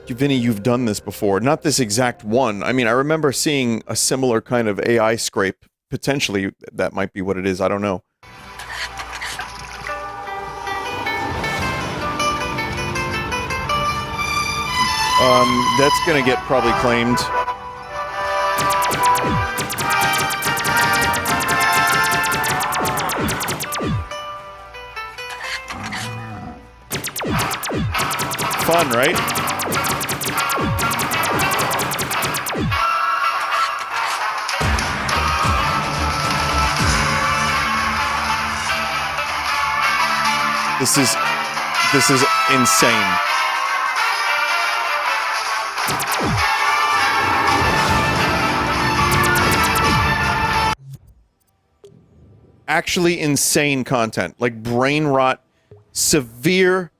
Vinny, you've done this before. Not this exact one. I mean, I remember seeing a similar kind of AI scrape. Potentially, that might be what it is. I don't know. That's gonna get probably claimed. Fun, right? This is insane. Actually insane content. Like brain rot. Severe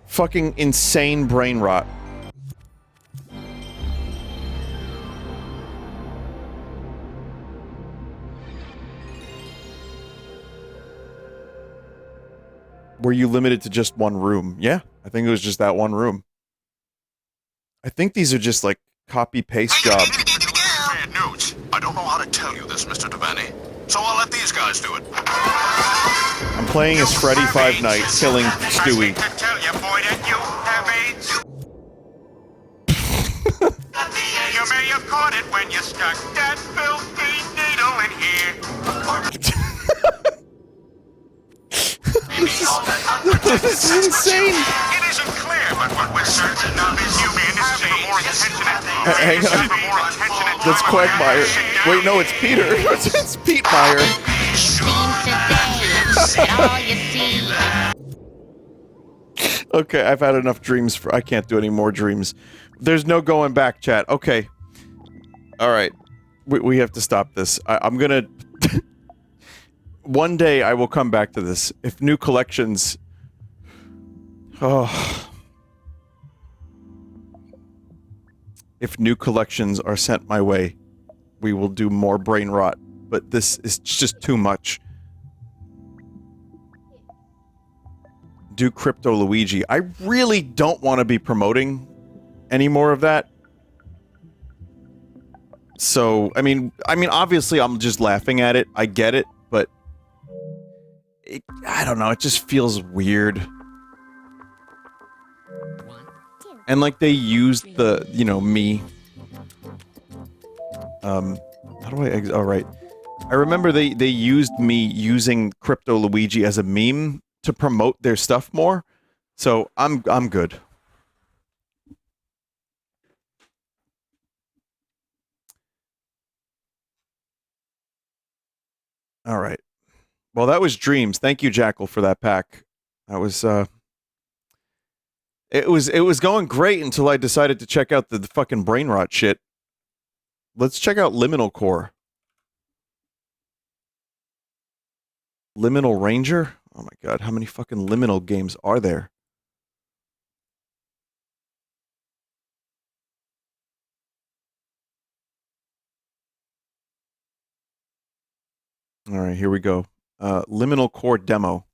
fucking insane brain rot. Were you limited to just one room? Yeah, I think it was just that one room. I think these are just like copy-paste jobs. Bad news. I don't know how to tell you this, Mr. Vinny, so I'll let these guys do it. I'm playing as Freddy Five Nights, killing Stewie. I tell you, boy, that you have AIDS. You may have caught it when you stuck that filthy needle in here. This is insane! It isn't clear, but what we're certain of is you man is having more attention at That's Quagmire. Wait, no, it's Peter. It's Pete Meyer. Okay, I've had enough dreams for. I can't do any more dreams. There's no going back, chat. Okay. Alright. We have to stop this. I'm gonna... One day I will come back to this. If new collections... Oh... If new collections are sent my way, we will do more brain rot. But this is just too much. Do Crypto Luigi. I really don't want to be promoting any more of that. So, I mean, obviously I'm just laughing at it. I get it, but... I don't know, it just feels weird. And like they used the, you know, me. How do I oh right. I remember they used me using Crypto Luigi as a meme to promote their stuff more. So I'm good. All right. Well, that was Dreams. Thank you, Jackal, for that pack. That was it was going great until I decided to check out the fucking brain rot shit. Let's check out Liminal Core. Liminal Ranger? Oh my god, how many fucking Liminal games are there? Alright, here we go. Liminal Core demo.